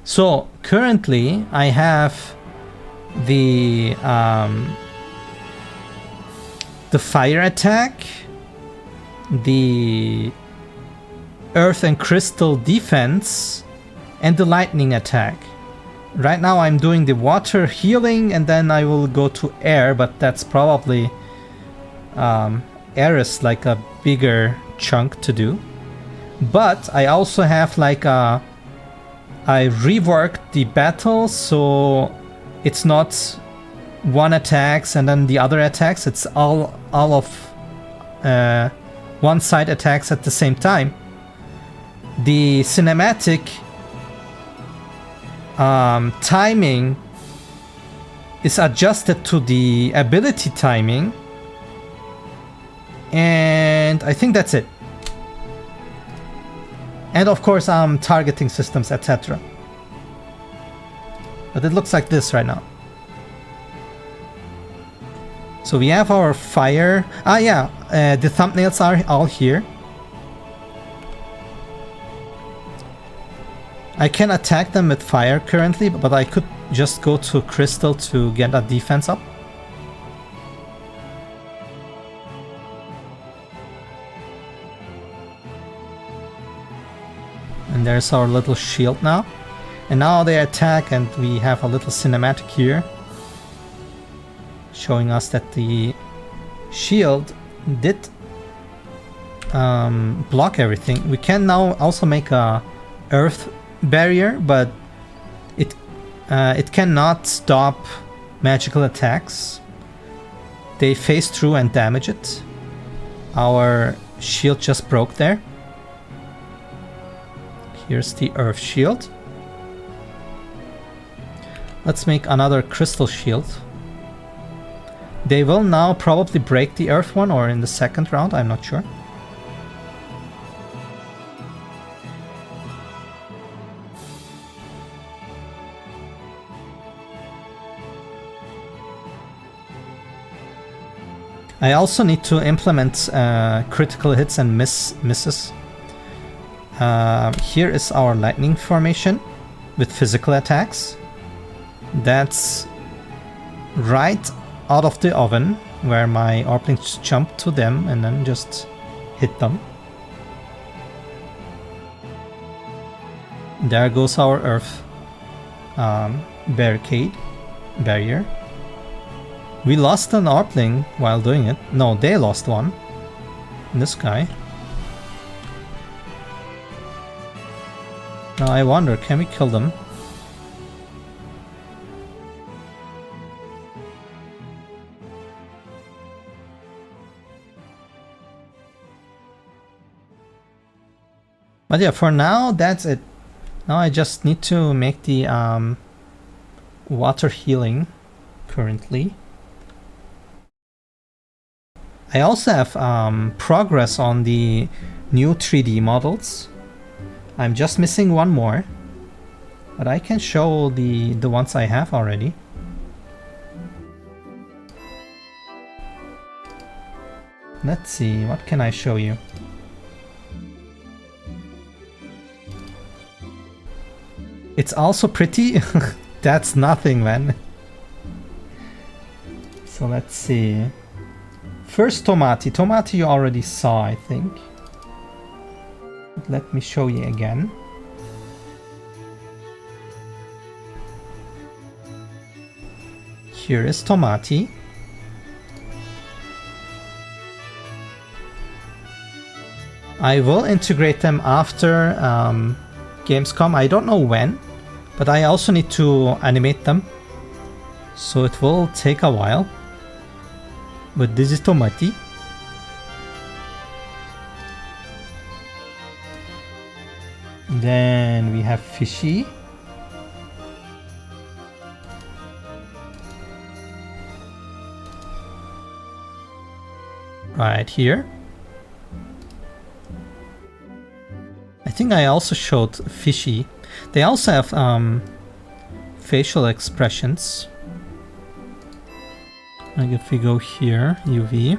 So currently I have the fire attack, the earth and crystal defense, and the lightning attack. Right now I'm doing the water healing, and then I will go to air, but that's probably air is like a bigger chunk to do. But I also have like I reworked the battle, so it's not one attacks and then the other attacks. It's all of one side attacks at the same time. The cinematic timing is adjusted to the ability timing, and I think that's it. And of course targeting systems, etc. But it looks like this right now. So we have our fire. The thumbnails are all here. I can attack them with fire currently, but I could just go to crystal to get a defense up. And there's our little shield now. And now they attack, and we have a little cinematic here showing us that the shield did block everything. We can now also make a earth barrier, but it cannot stop magical attacks. They phase through and damage it. Our shield just broke there. Here's the earth shield. Let's make another crystal shield. They will now probably break the earth one, or in the second round, I'm not sure. I also need to implement critical hits and misses. Here is our lightning formation with physical attacks. That's right out of the oven, where my Orplings jump to them and then just hit them. There goes our earth barrier. We lost an Orpling while doing it. No, they lost one. This guy. Now I wonder, can we kill them? But yeah, for now, that's it. Now I just need to make the water healing currently. I also have progress on the new 3D models. I'm just missing one more, but I can show the ones I have already. Let's see, what can I show you? It's also pretty. That's nothing, man. So let's see. First Tomati. Tomati you already saw, I think. But let me show you again. Here is Tomati. I will integrate them after Gamescom. I don't know when, but I also need to animate them, so it will take a while. But this is Tomati. Then we have Fishy. Right here. I think I also showed Fishy. They also have facial expressions. Like if we go here, UV.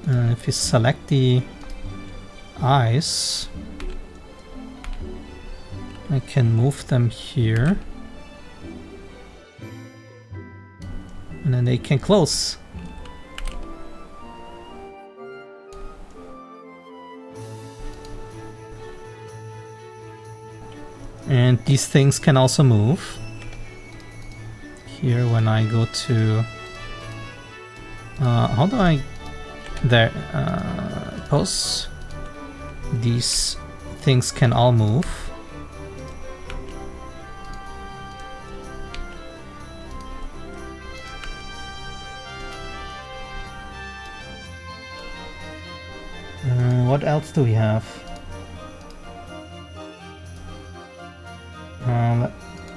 If we select the eyes. I can move them here. And then they can close. And these things can also move. Here when I go to... how do I... There. Pose. These things can all move. What else do we have?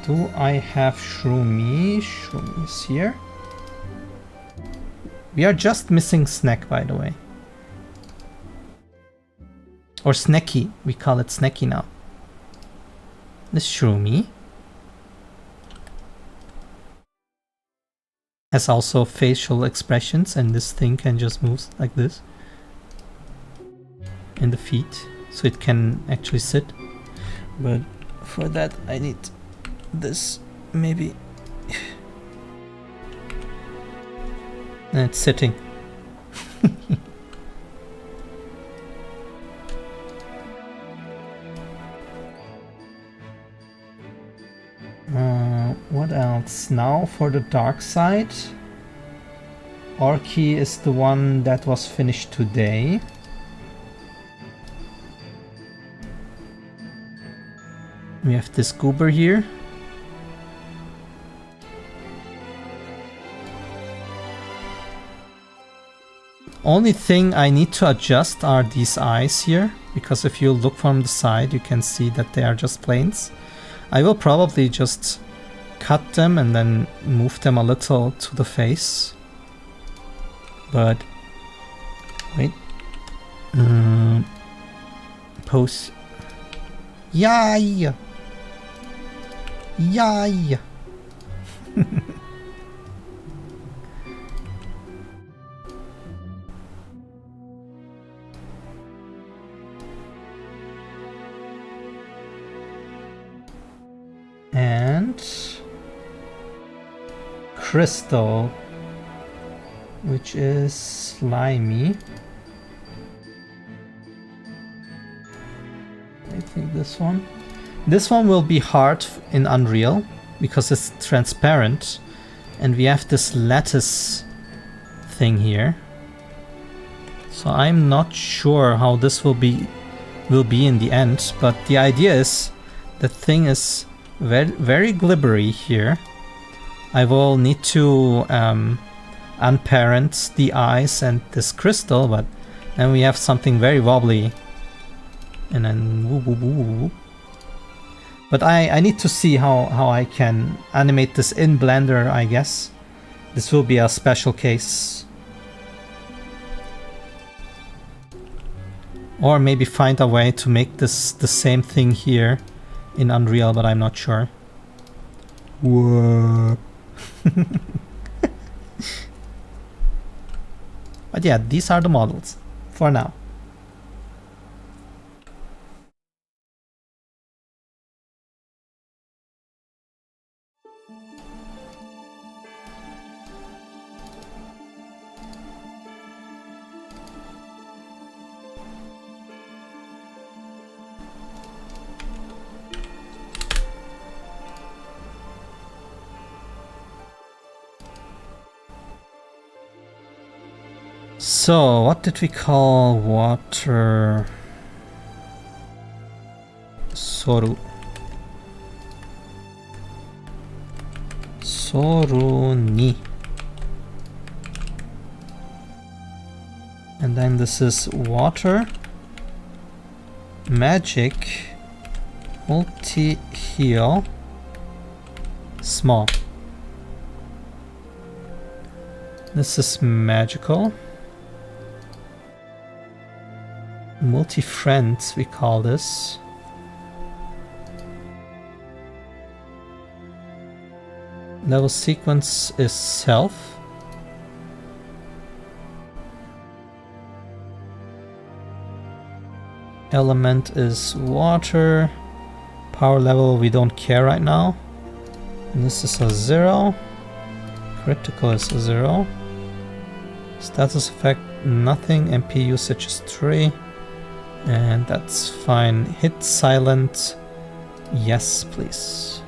Do I have Shroomy? Shroomy is here. We are just missing Snack, by the way. Or Snacky. We call it Snacky now. This Shroomy has also facial expressions, and this thing can just move like this in the feet, so it can actually sit. But for that I need this, maybe. And it's sitting. What else? Now for the dark side. Orky is the one that was finished today. We have this goober here. Only thing I need to adjust are these eyes here, because if you look from the side you can see that they are just planes. I will probably just cut them and then move them a little to the face. But wait. Pose. Yay! Yay! And Crystal, which is slimy. I think this one. This one will be hard in Unreal because it's transparent, and we have this lattice thing here. So I'm not sure how this will be in the end, but the idea is the thing is very glibbery here. I will need to unparent the eyes and this crystal, but then we have something very wobbly. And then woo, woo, woo, woo. But I need to see how I can animate this in Blender, I guess. This will be a special case. Or maybe find a way to make this the same thing here in Unreal, but I'm not sure. Whoa. But yeah, these are the models for now. So, what did we call water? Soru. Soru ni. And then this is water, magic, multi-heal, small. This is magical. Multi-friends, we call this. Level sequence is self. Element is water. Power level, we don't care right now. And this is a 0. Critical is a 0. Status effect, nothing. MP usage is 3. And that's fine. Hit silent. Yes, please.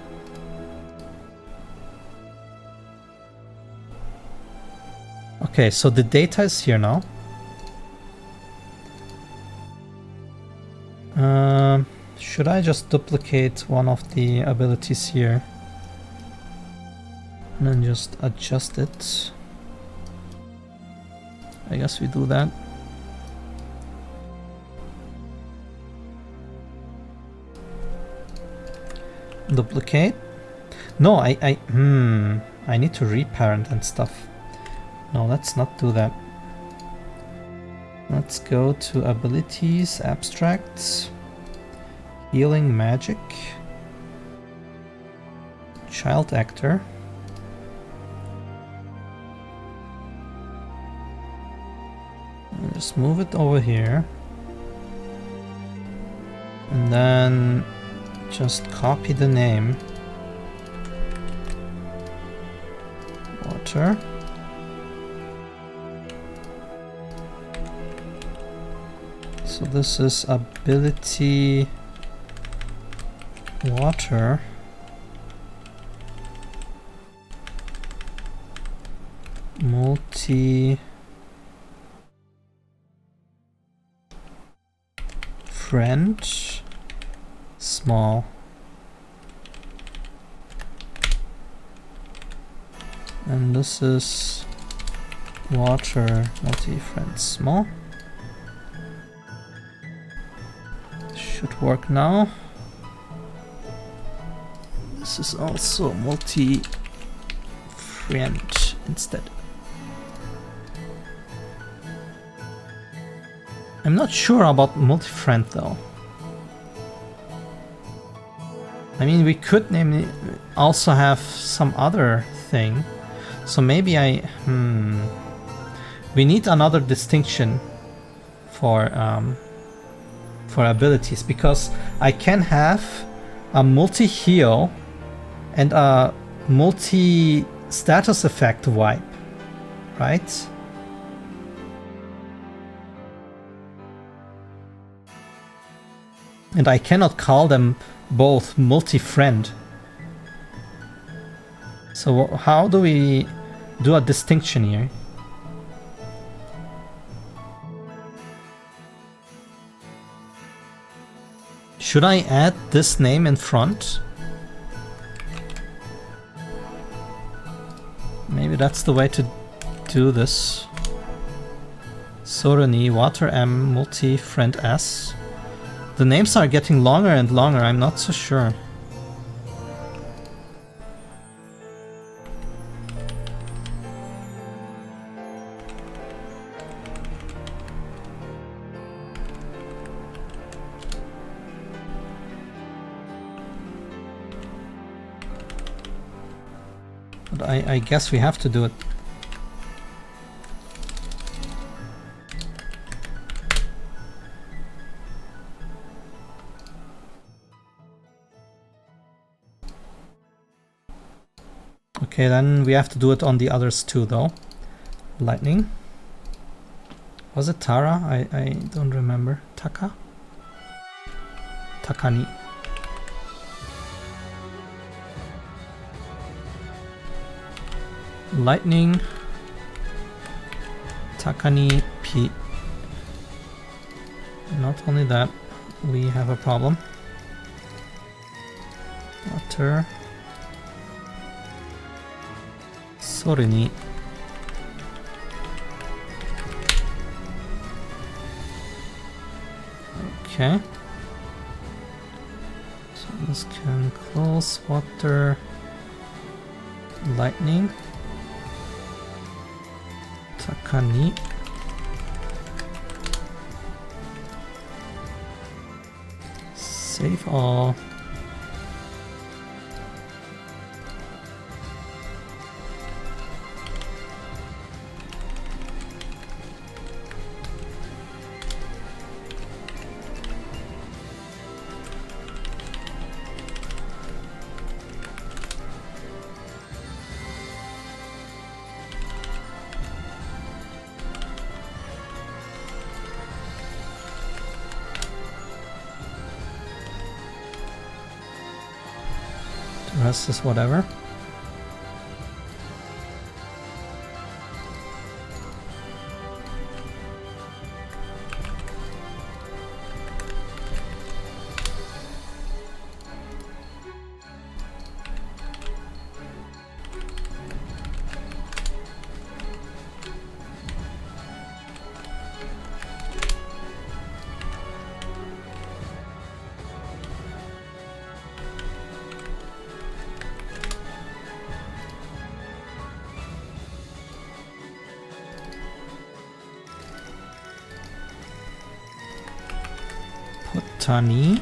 Okay, so the data is here now. Should I just duplicate one of the abilities here? And then just adjust it. I guess we do that. Duplicate. No, I need to reparent and stuff. No, let's not do that. Let's go to abilities, abstracts, healing magic, child actor. Just move it over here. And then just copy the name. Water. So this is ability water. Multi French small. And this is water multi-friend small. Should work now. This is also multi-friend instead. I'm not sure about multi-friend though. I mean, we could namely also have some other thing. So maybe we need another distinction for abilities, because I can have a multi-heal and a multi-status effect wipe, right? And I cannot call them both multi-friend. So how do we do a distinction here? Should I add this name in front? Maybe that's the way to do this. Sorani, Water M, Multi-Friend S. The names are getting longer and longer, I'm not so sure. But I guess we have to do it. Okay, then we have to do it on the others too, though. Lightning. Was it Tara? I don't remember. Taka? Takani. Lightning. Takani P. Not only that, we have a problem. Water. Sorini. Okay. So this can close water. Lightning. Takani. Save all. rest is whatever. Tani.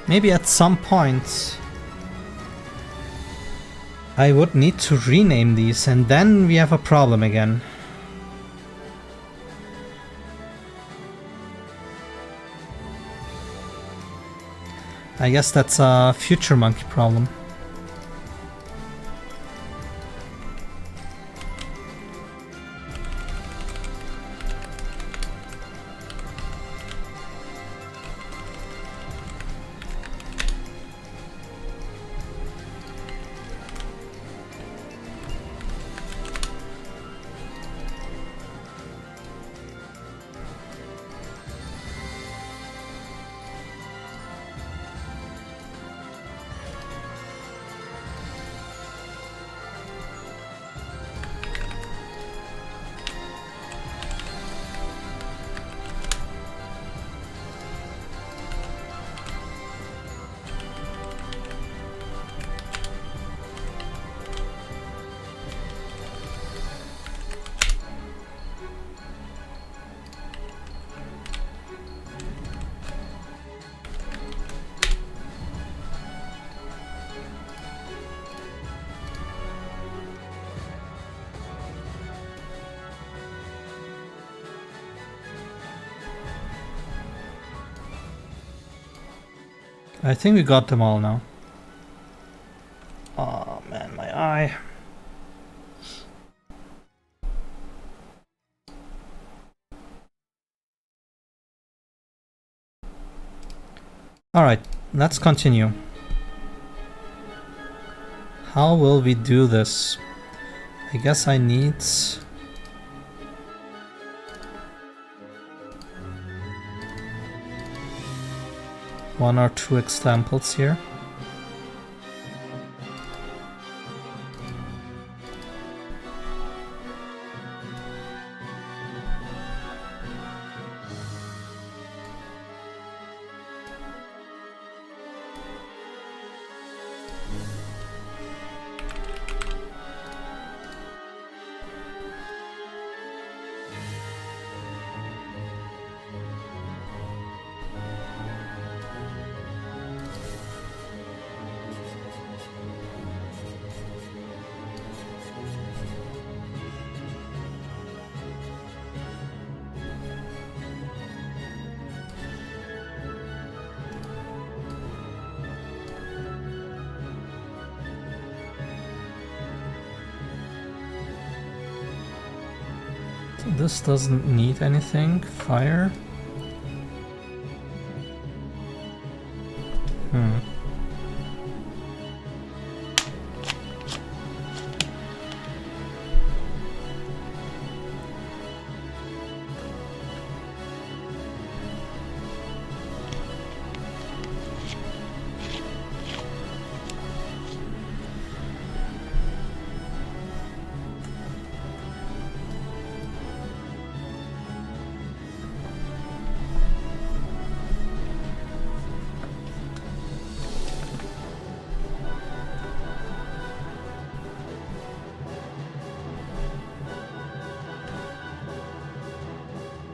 Maybe at some point I would need to rename these, and then we have a problem again. I guess that's a future monkey problem. I think we got them all now. Oh man, my eye. Alright, let's continue. How will we do this? I guess I need... one or two examples here. This doesn't need anything. Fire.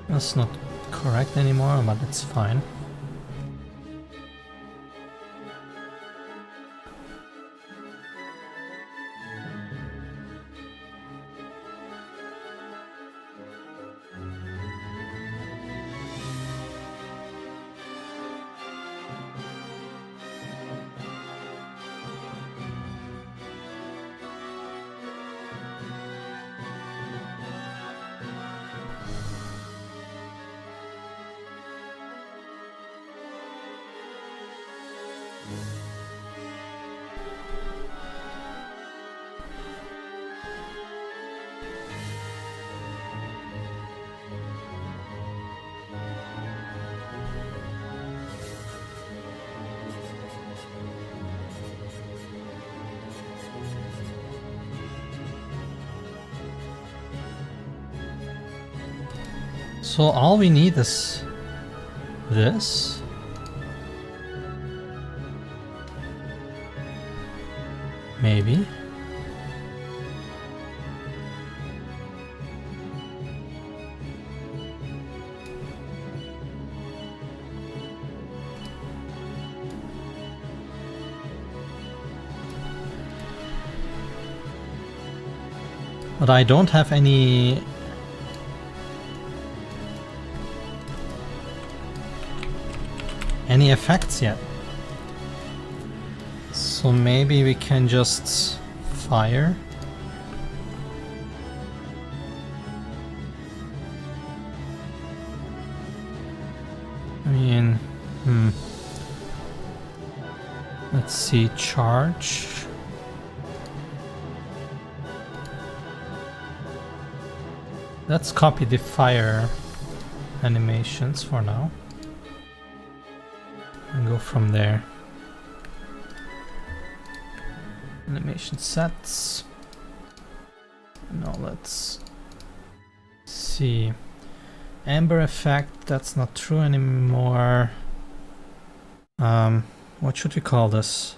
That's not correct anymore, but it's fine. So all we need is this. Maybe. But I don't have any effects yet. So maybe we can just fire. I mean, let's see, charge. Let's copy the fire animations for now and go from there. Animation sets. Now let's see. Amber effect, that's not true anymore. What should we call this?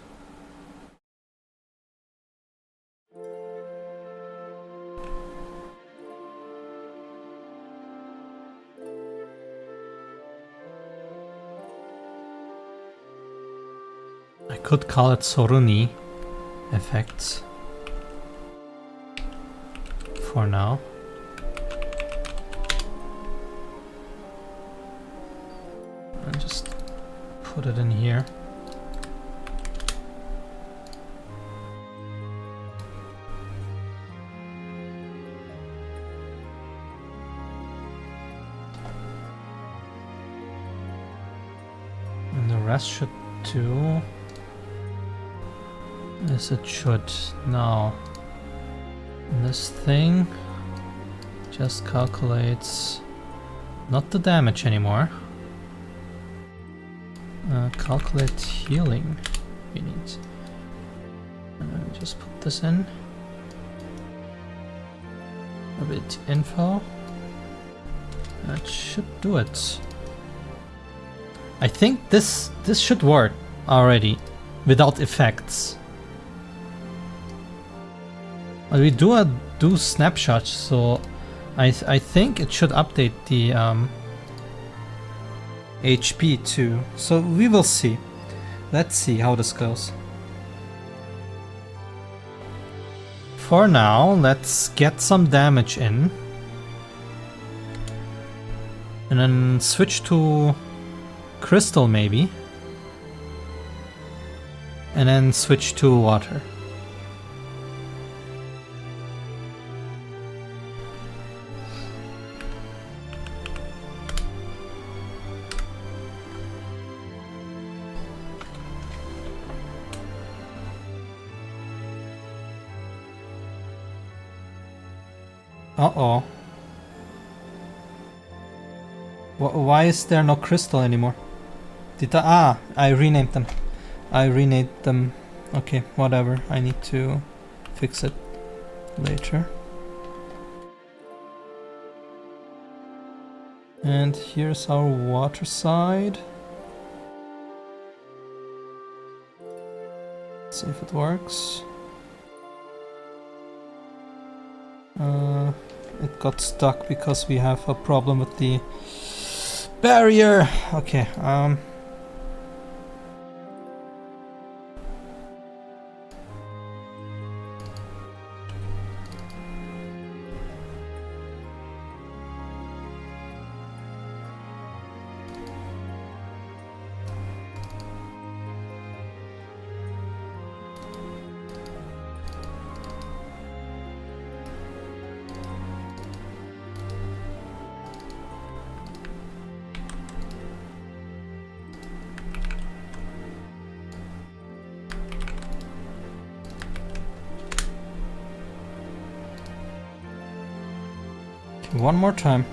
I could call it Soruni effects for now. And just put it in here. And the rest should do as it should. Now this thing just calculates not the damage anymore. Calculate healing we need. Just put this in. A bit info. That should do it. I think this should work already without effects. But we do snapshots, so I think it should update the HP too. So we will see. Let's see how this goes. For now, let's get some damage in. And then switch to crystal maybe. And then switch to water. Uh-oh. Why is there no crystal anymore? I renamed them. I renamed them. Okay, whatever. I need to fix it later. And here's our water side. Let's see if it works. It got stuck because we have a problem with the barrier. Okay, One more time.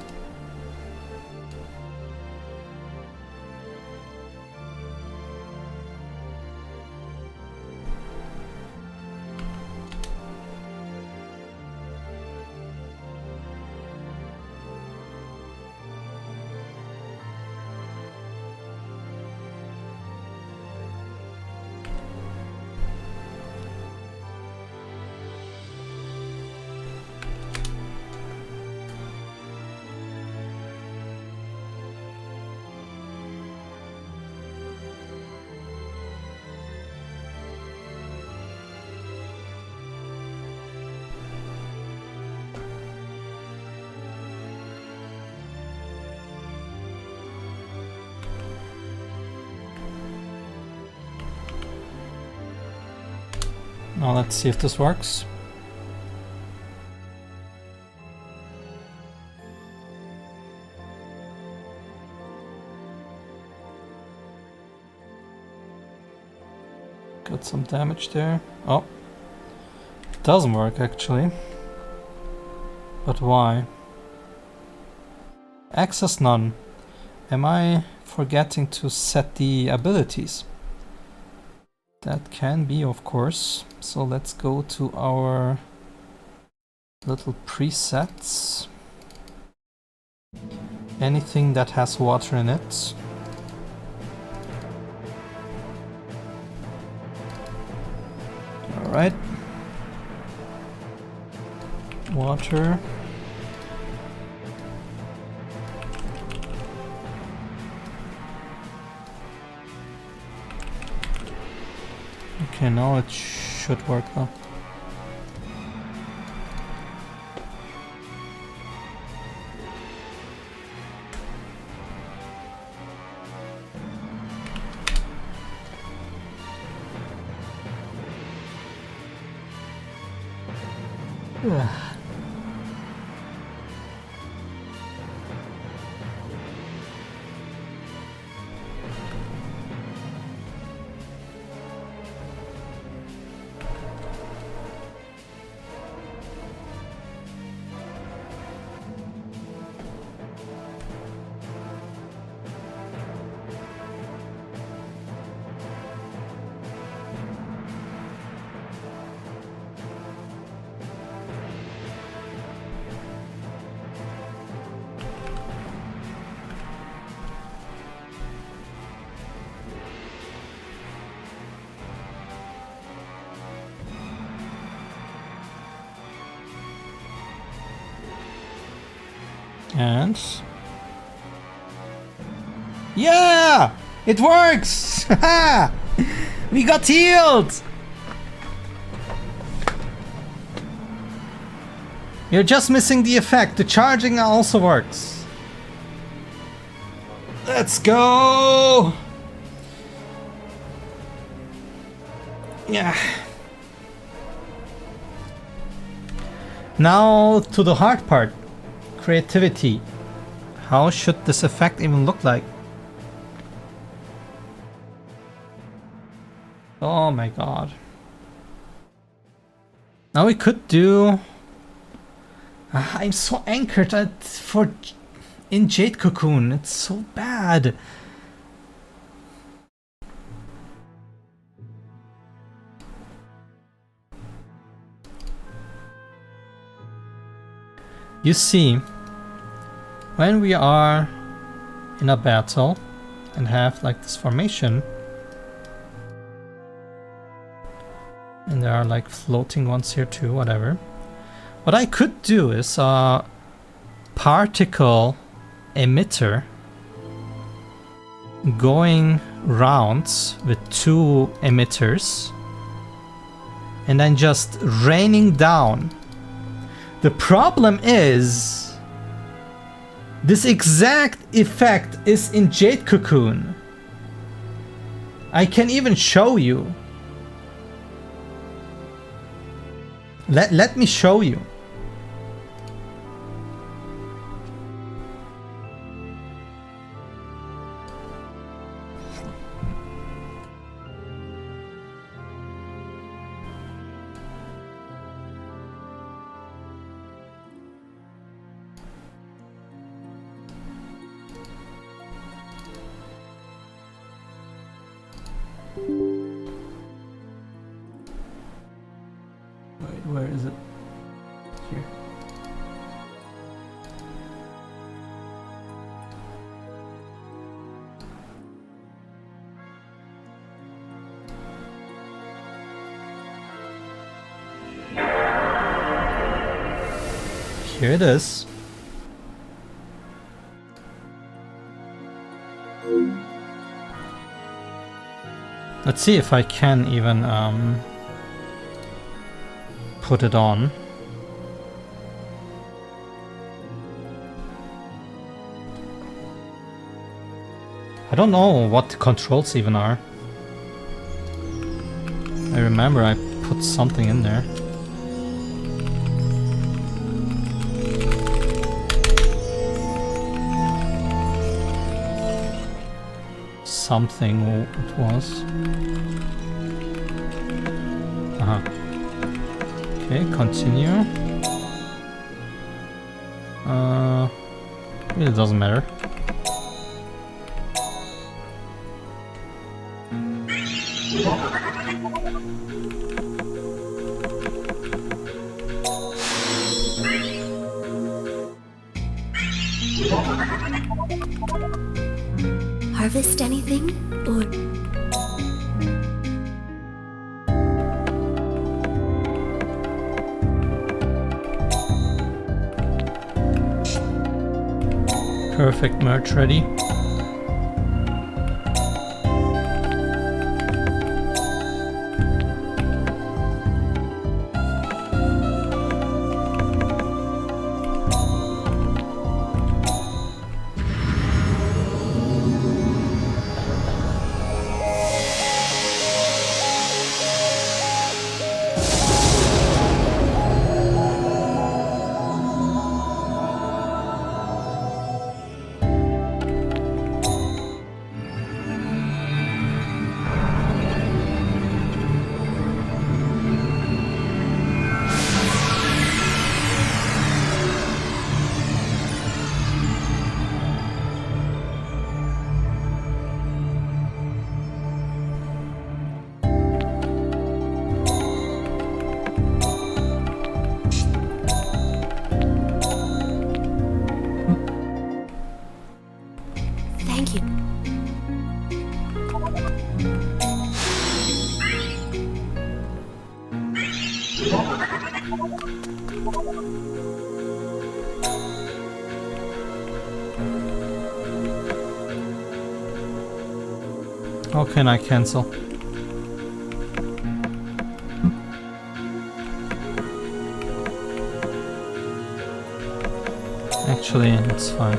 Now let's see if this works. Got some damage there. Oh, it doesn't work actually. But why? Access none. Am I forgetting to set the abilities? That can be, of course. So let's go to our little presets. Anything that has water in it. All right. Water. Okay, now it should work though. And yeah, it works. We got healed. You're just missing the effect. The charging also works. Let's go. Yeah. Now to the hard part. Creativity. How should this effect even look like? Oh my god. Now we could do... I'm so anchored in Jade Cocoon. It's so bad. You see, when we are in a battle and have like this formation, and there are like floating ones here too, whatever. What I could do is a particle emitter going rounds with two emitters and then just raining down. The problem is this exact effect is in Jade Cocoon. I can even show you. Let me show you. Wait, where is it? Here. Here it is. Let's see if I can even put it on. I don't know what the controls even are. I remember I put something in there. Something it was. Okay, continue. It doesn't matter. Harvest anything? Or... Perfect, merch ready. Thank you. How can I cancel? Actually, it's fine.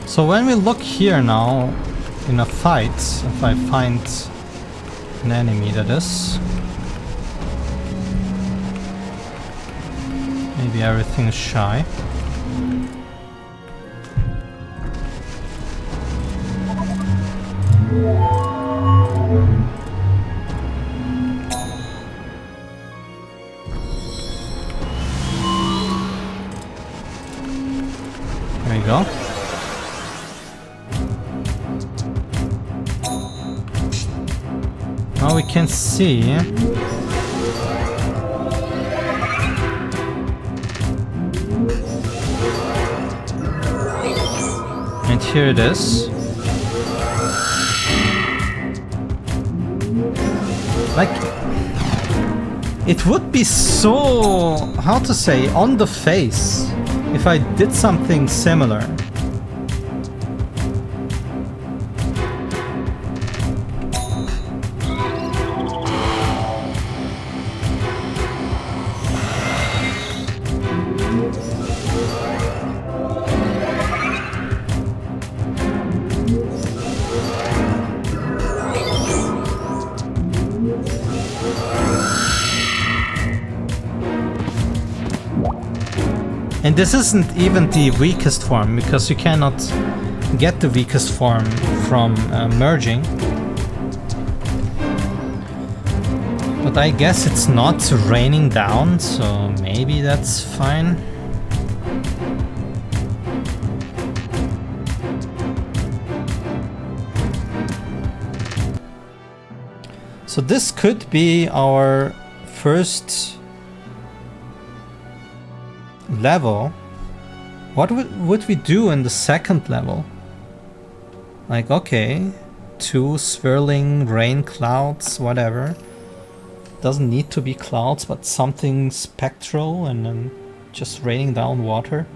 So when we look here now in a fight, if I find an enemy that is, maybe everything is shy. There we go. Now we can see and here it is. Like, it would be so, how to say, on the face if I did something similar. And this isn't even the weakest form, because you cannot get the weakest form from merging. But I guess it's not raining down, so maybe that's fine. So this could be our first level. What would we do in the second level? Like, okay, 2 swirling rain clouds, whatever. Doesn't need to be clouds, but something spectral and then just raining down water.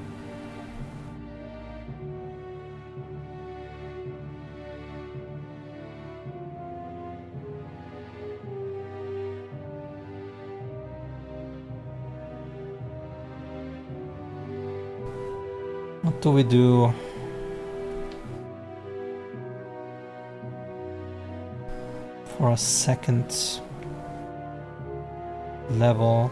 What do we do? For a second level.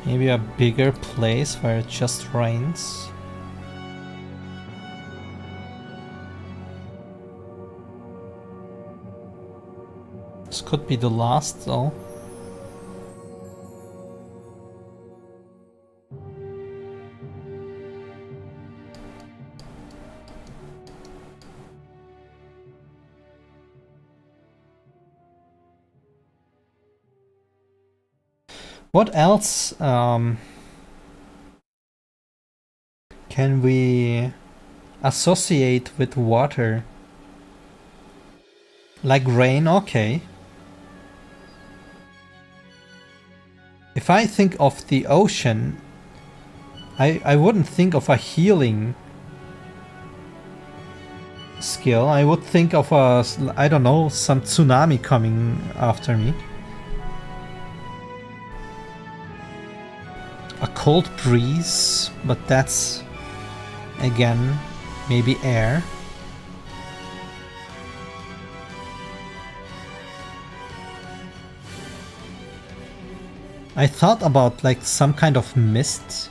Maybe a bigger place where it just rains. This could be the last though. What else can we associate with water? Like rain, okay. If I think of the ocean, I wouldn't think of a healing skill. I would think of a, I don't know, some tsunami coming after me. A cold breeze, but that's, again, maybe air. I thought about like some kind of mist,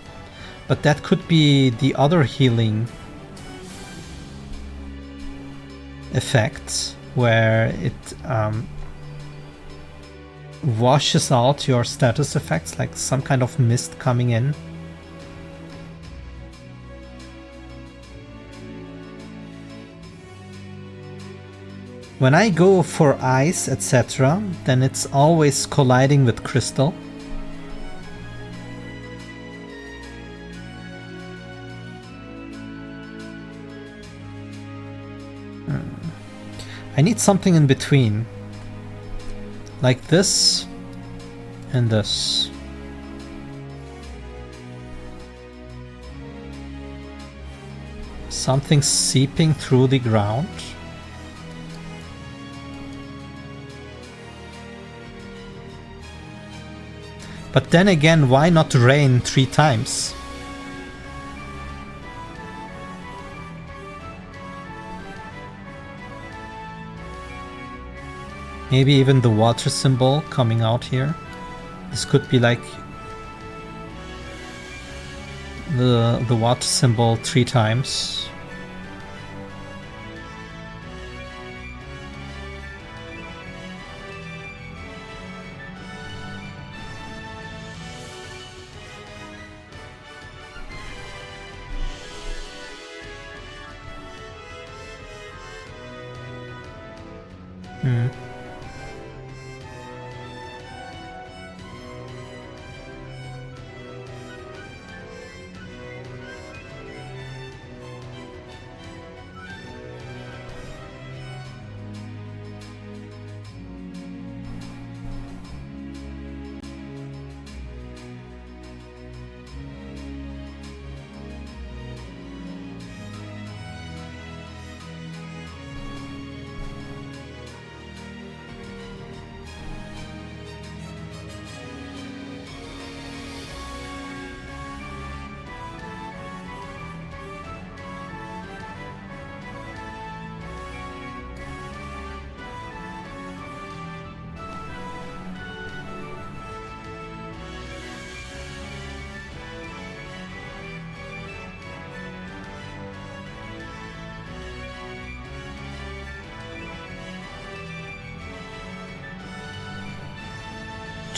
but that could be the other healing effect, where it washes out your status effects, like some kind of mist coming in. When I go for ice, etc., then it's always colliding with crystal. I need something in between. Like this and this. Something seeping through the ground. But then again, why not rain 3 times? Maybe even the water symbol coming out here. This could be like the water symbol 3 times.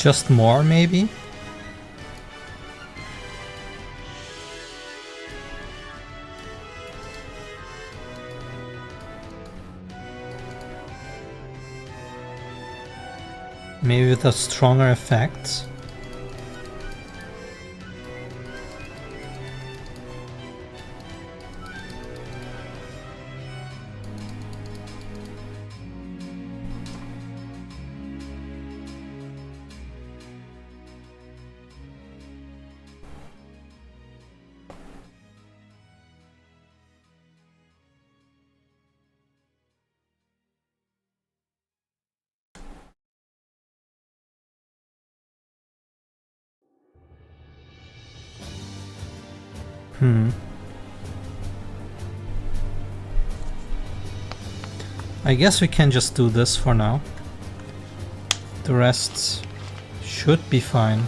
Just more, maybe? Maybe with a stronger effect. I guess we can just do this for now. The rest should be fine.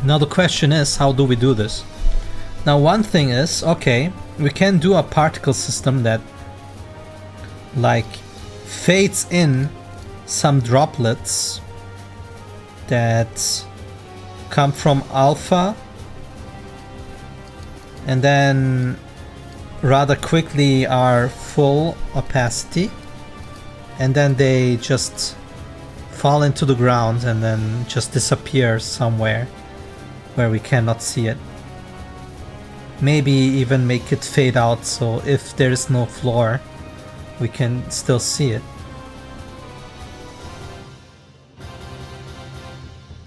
Now the question is, how do we do this? Now one thing is, okay, we can do a particle system that like fades in some droplets that come from alpha and then rather quickly are full opacity, and then they just fall into the ground and then just disappear somewhere where we cannot see it. Maybe even make it fade out, so if there is no floor we can still see it.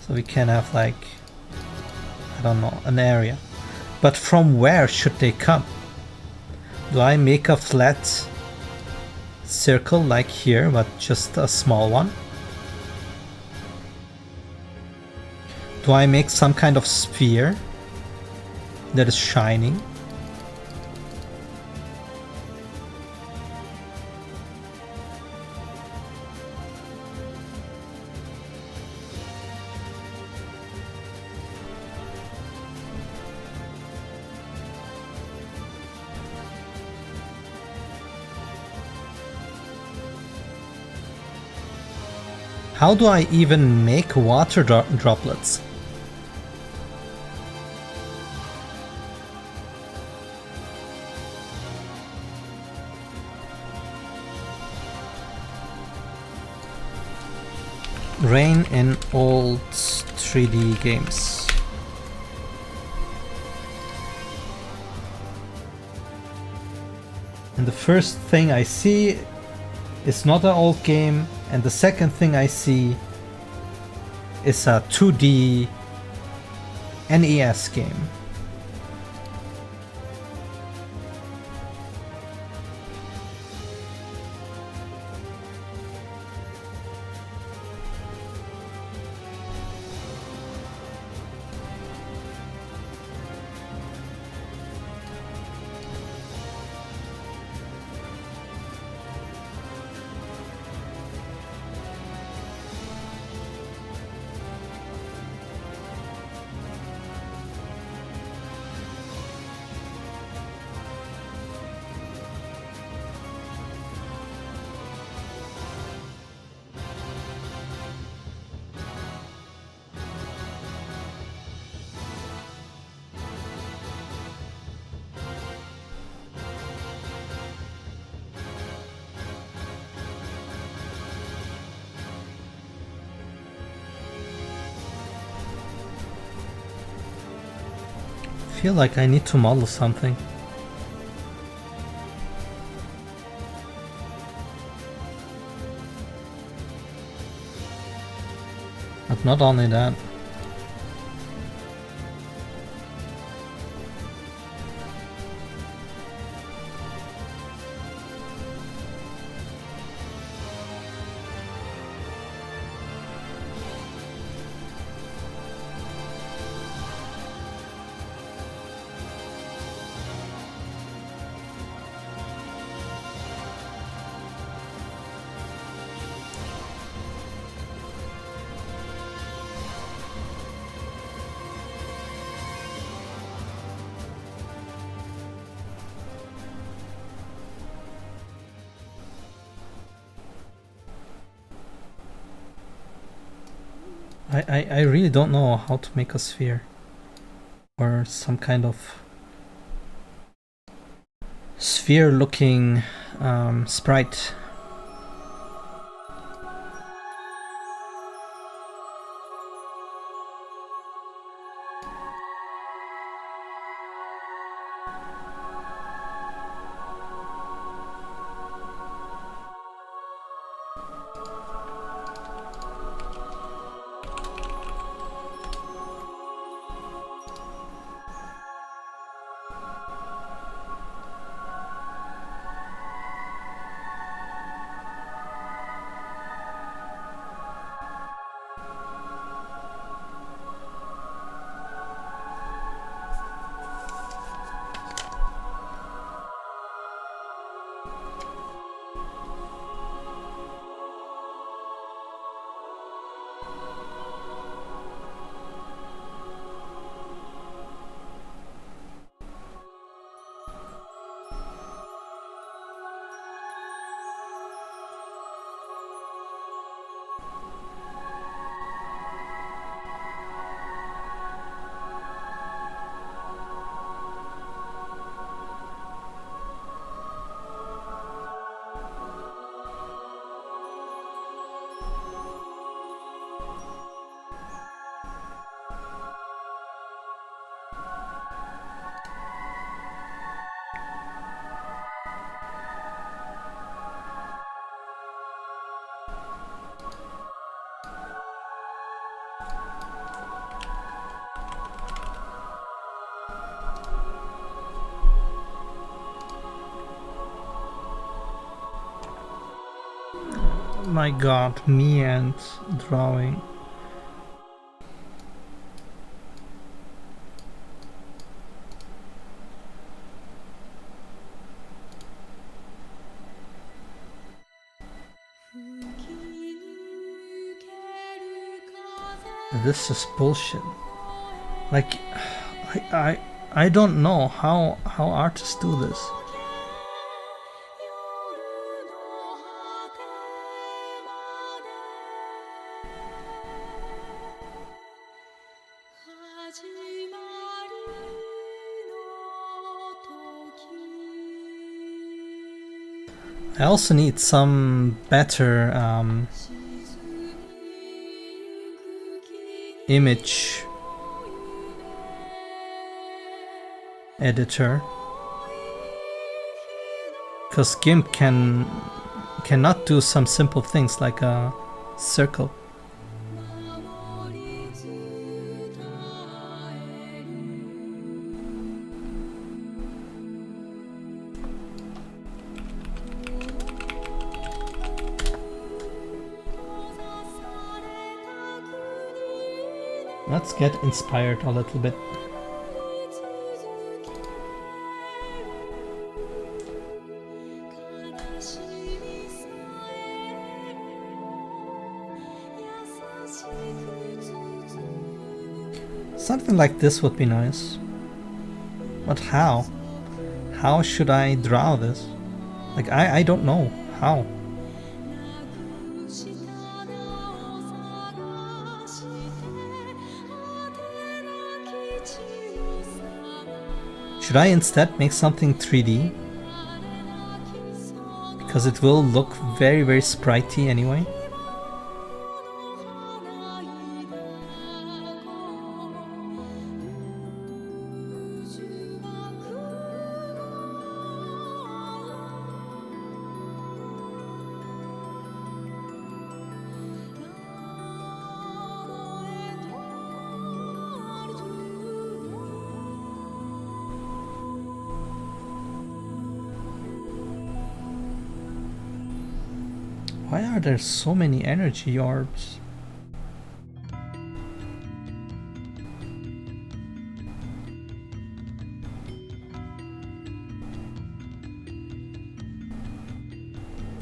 So we can have like, I don't know, an area. But from where should they come? Do I make a flat circle like here, but just a small one? Do I make some kind of sphere that is shining? How do I even make water droplets? Rain in old 3D games. And the first thing I see is not an old game, and the second thing I see is a 2D NES game. I feel like I need to model something. But not only that. I really don't know how to make a sphere or some kind of sphere looking sprite. My god, me and drawing. This is bullshit. Like, I don't know how artists do this. I also need some better image editor, because GIMP cannot do some simple things like a circle. Let's get inspired a little bit. Something like this would be nice. But how? How should I draw this? Like, I don't know. How? Should I instead make something 3D? Because it will look very, very spritey anyway. Why are there so many energy orbs?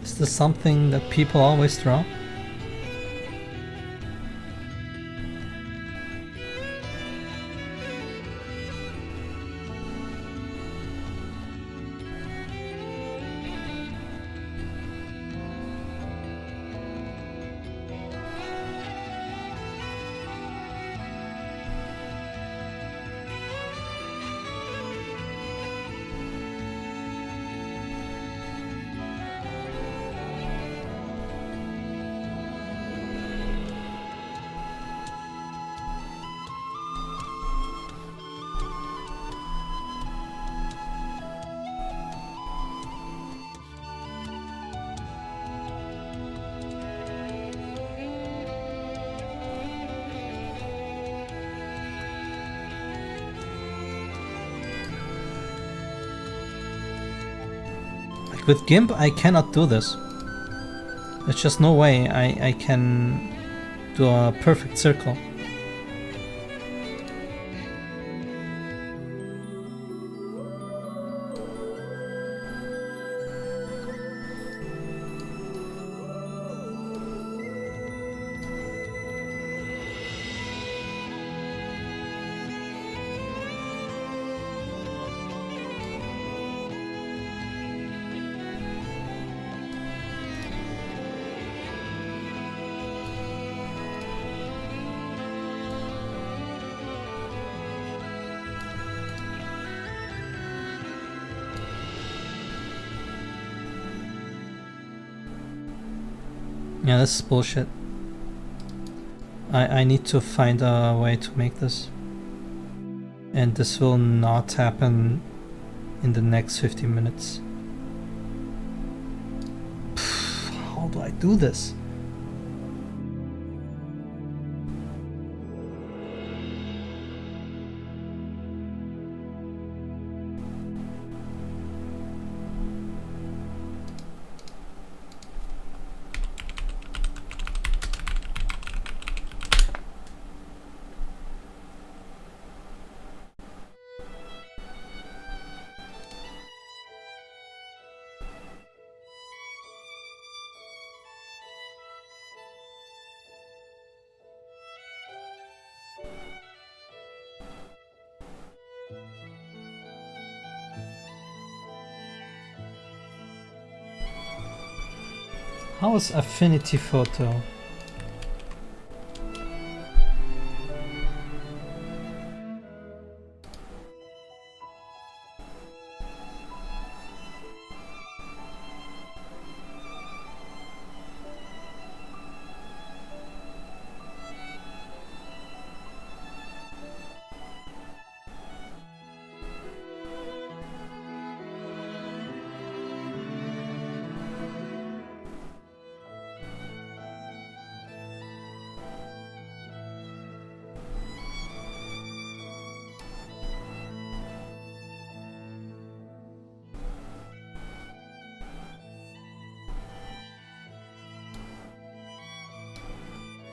Is this something that people always draw? Like with GIMP I cannot do this. There's just no way I can do a perfect circle. Yeah, this is bullshit. I need to find a way to make this. And this will not happen in the next 15 minutes. How do I do this? How is Affinity Photo?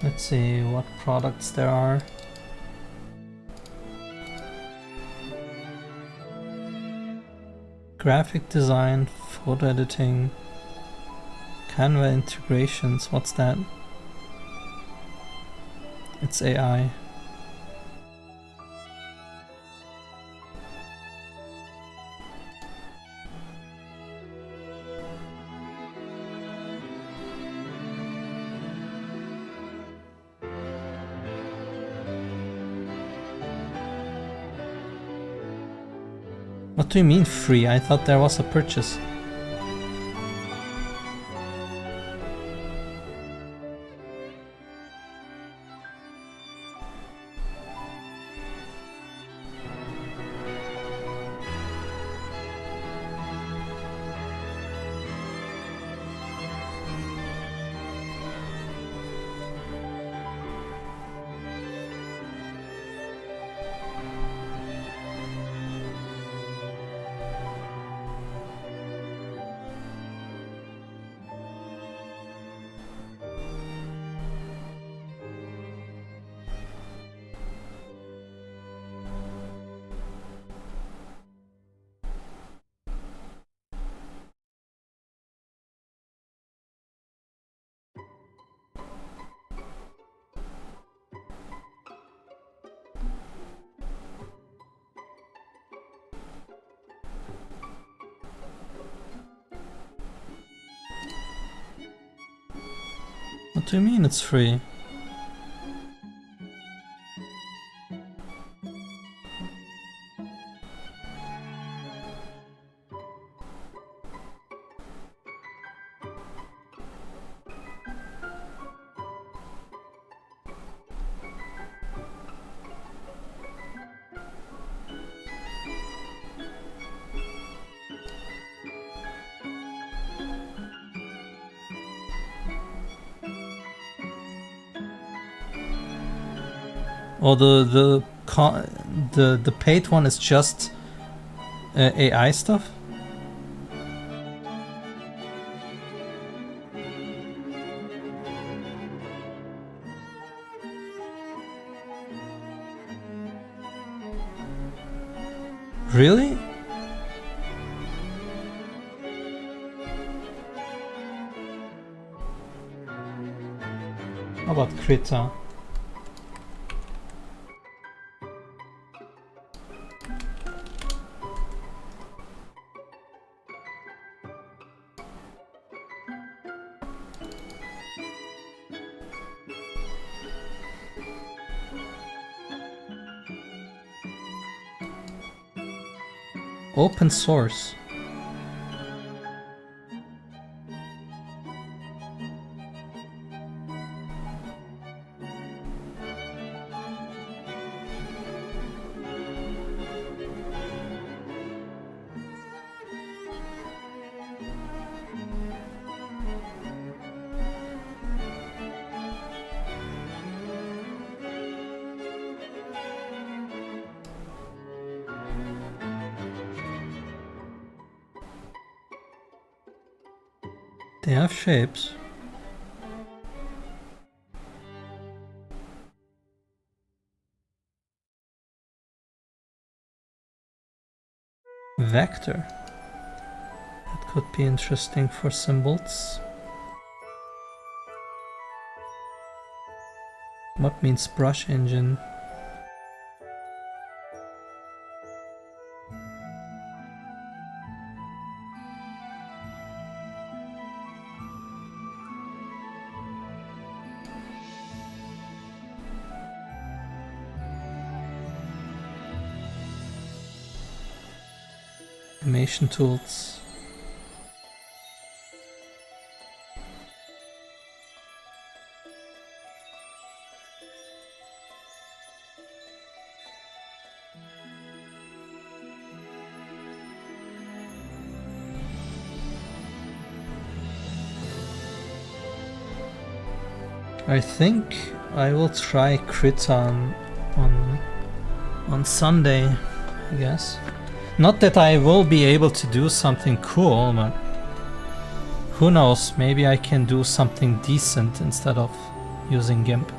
Let's see what products there are. Graphic design, photo editing, Canva integrations. What's that? It's AI. What do you mean free? I thought there was a purchase. What do you mean it's free? Or the paid one is just AI stuff? Really? How about Krita? Open source. They have shapes. Vector. That could be interesting for symbols. What means brush engine? Animation tools. I think I will try crit on Sunday, I guess. Not that I will be able to do something cool, but who knows, maybe I can do something decent instead of using GIMP.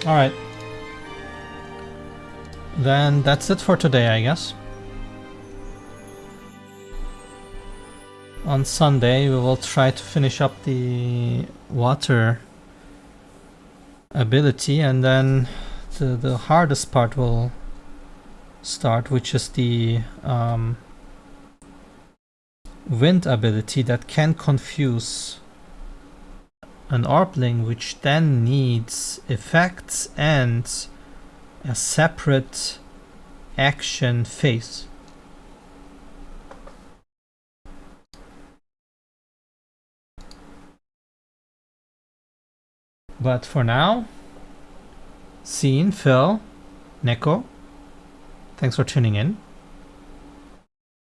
Alright. Then that's it for today, I guess. On Sunday we will try to finish up the water ability, and then the hardest part will start, which is the wind ability that can confuse an Orbling, which then needs effects and a separate action phase. But for now, Scene, Phil, Neko, thanks for tuning in.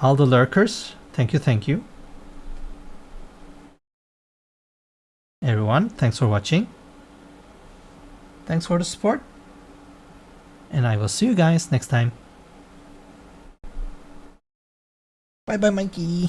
All the lurkers, thank you. Everyone, thanks for watching. Thanks for the support. And I will see you guys next time. Bye bye, Mikey.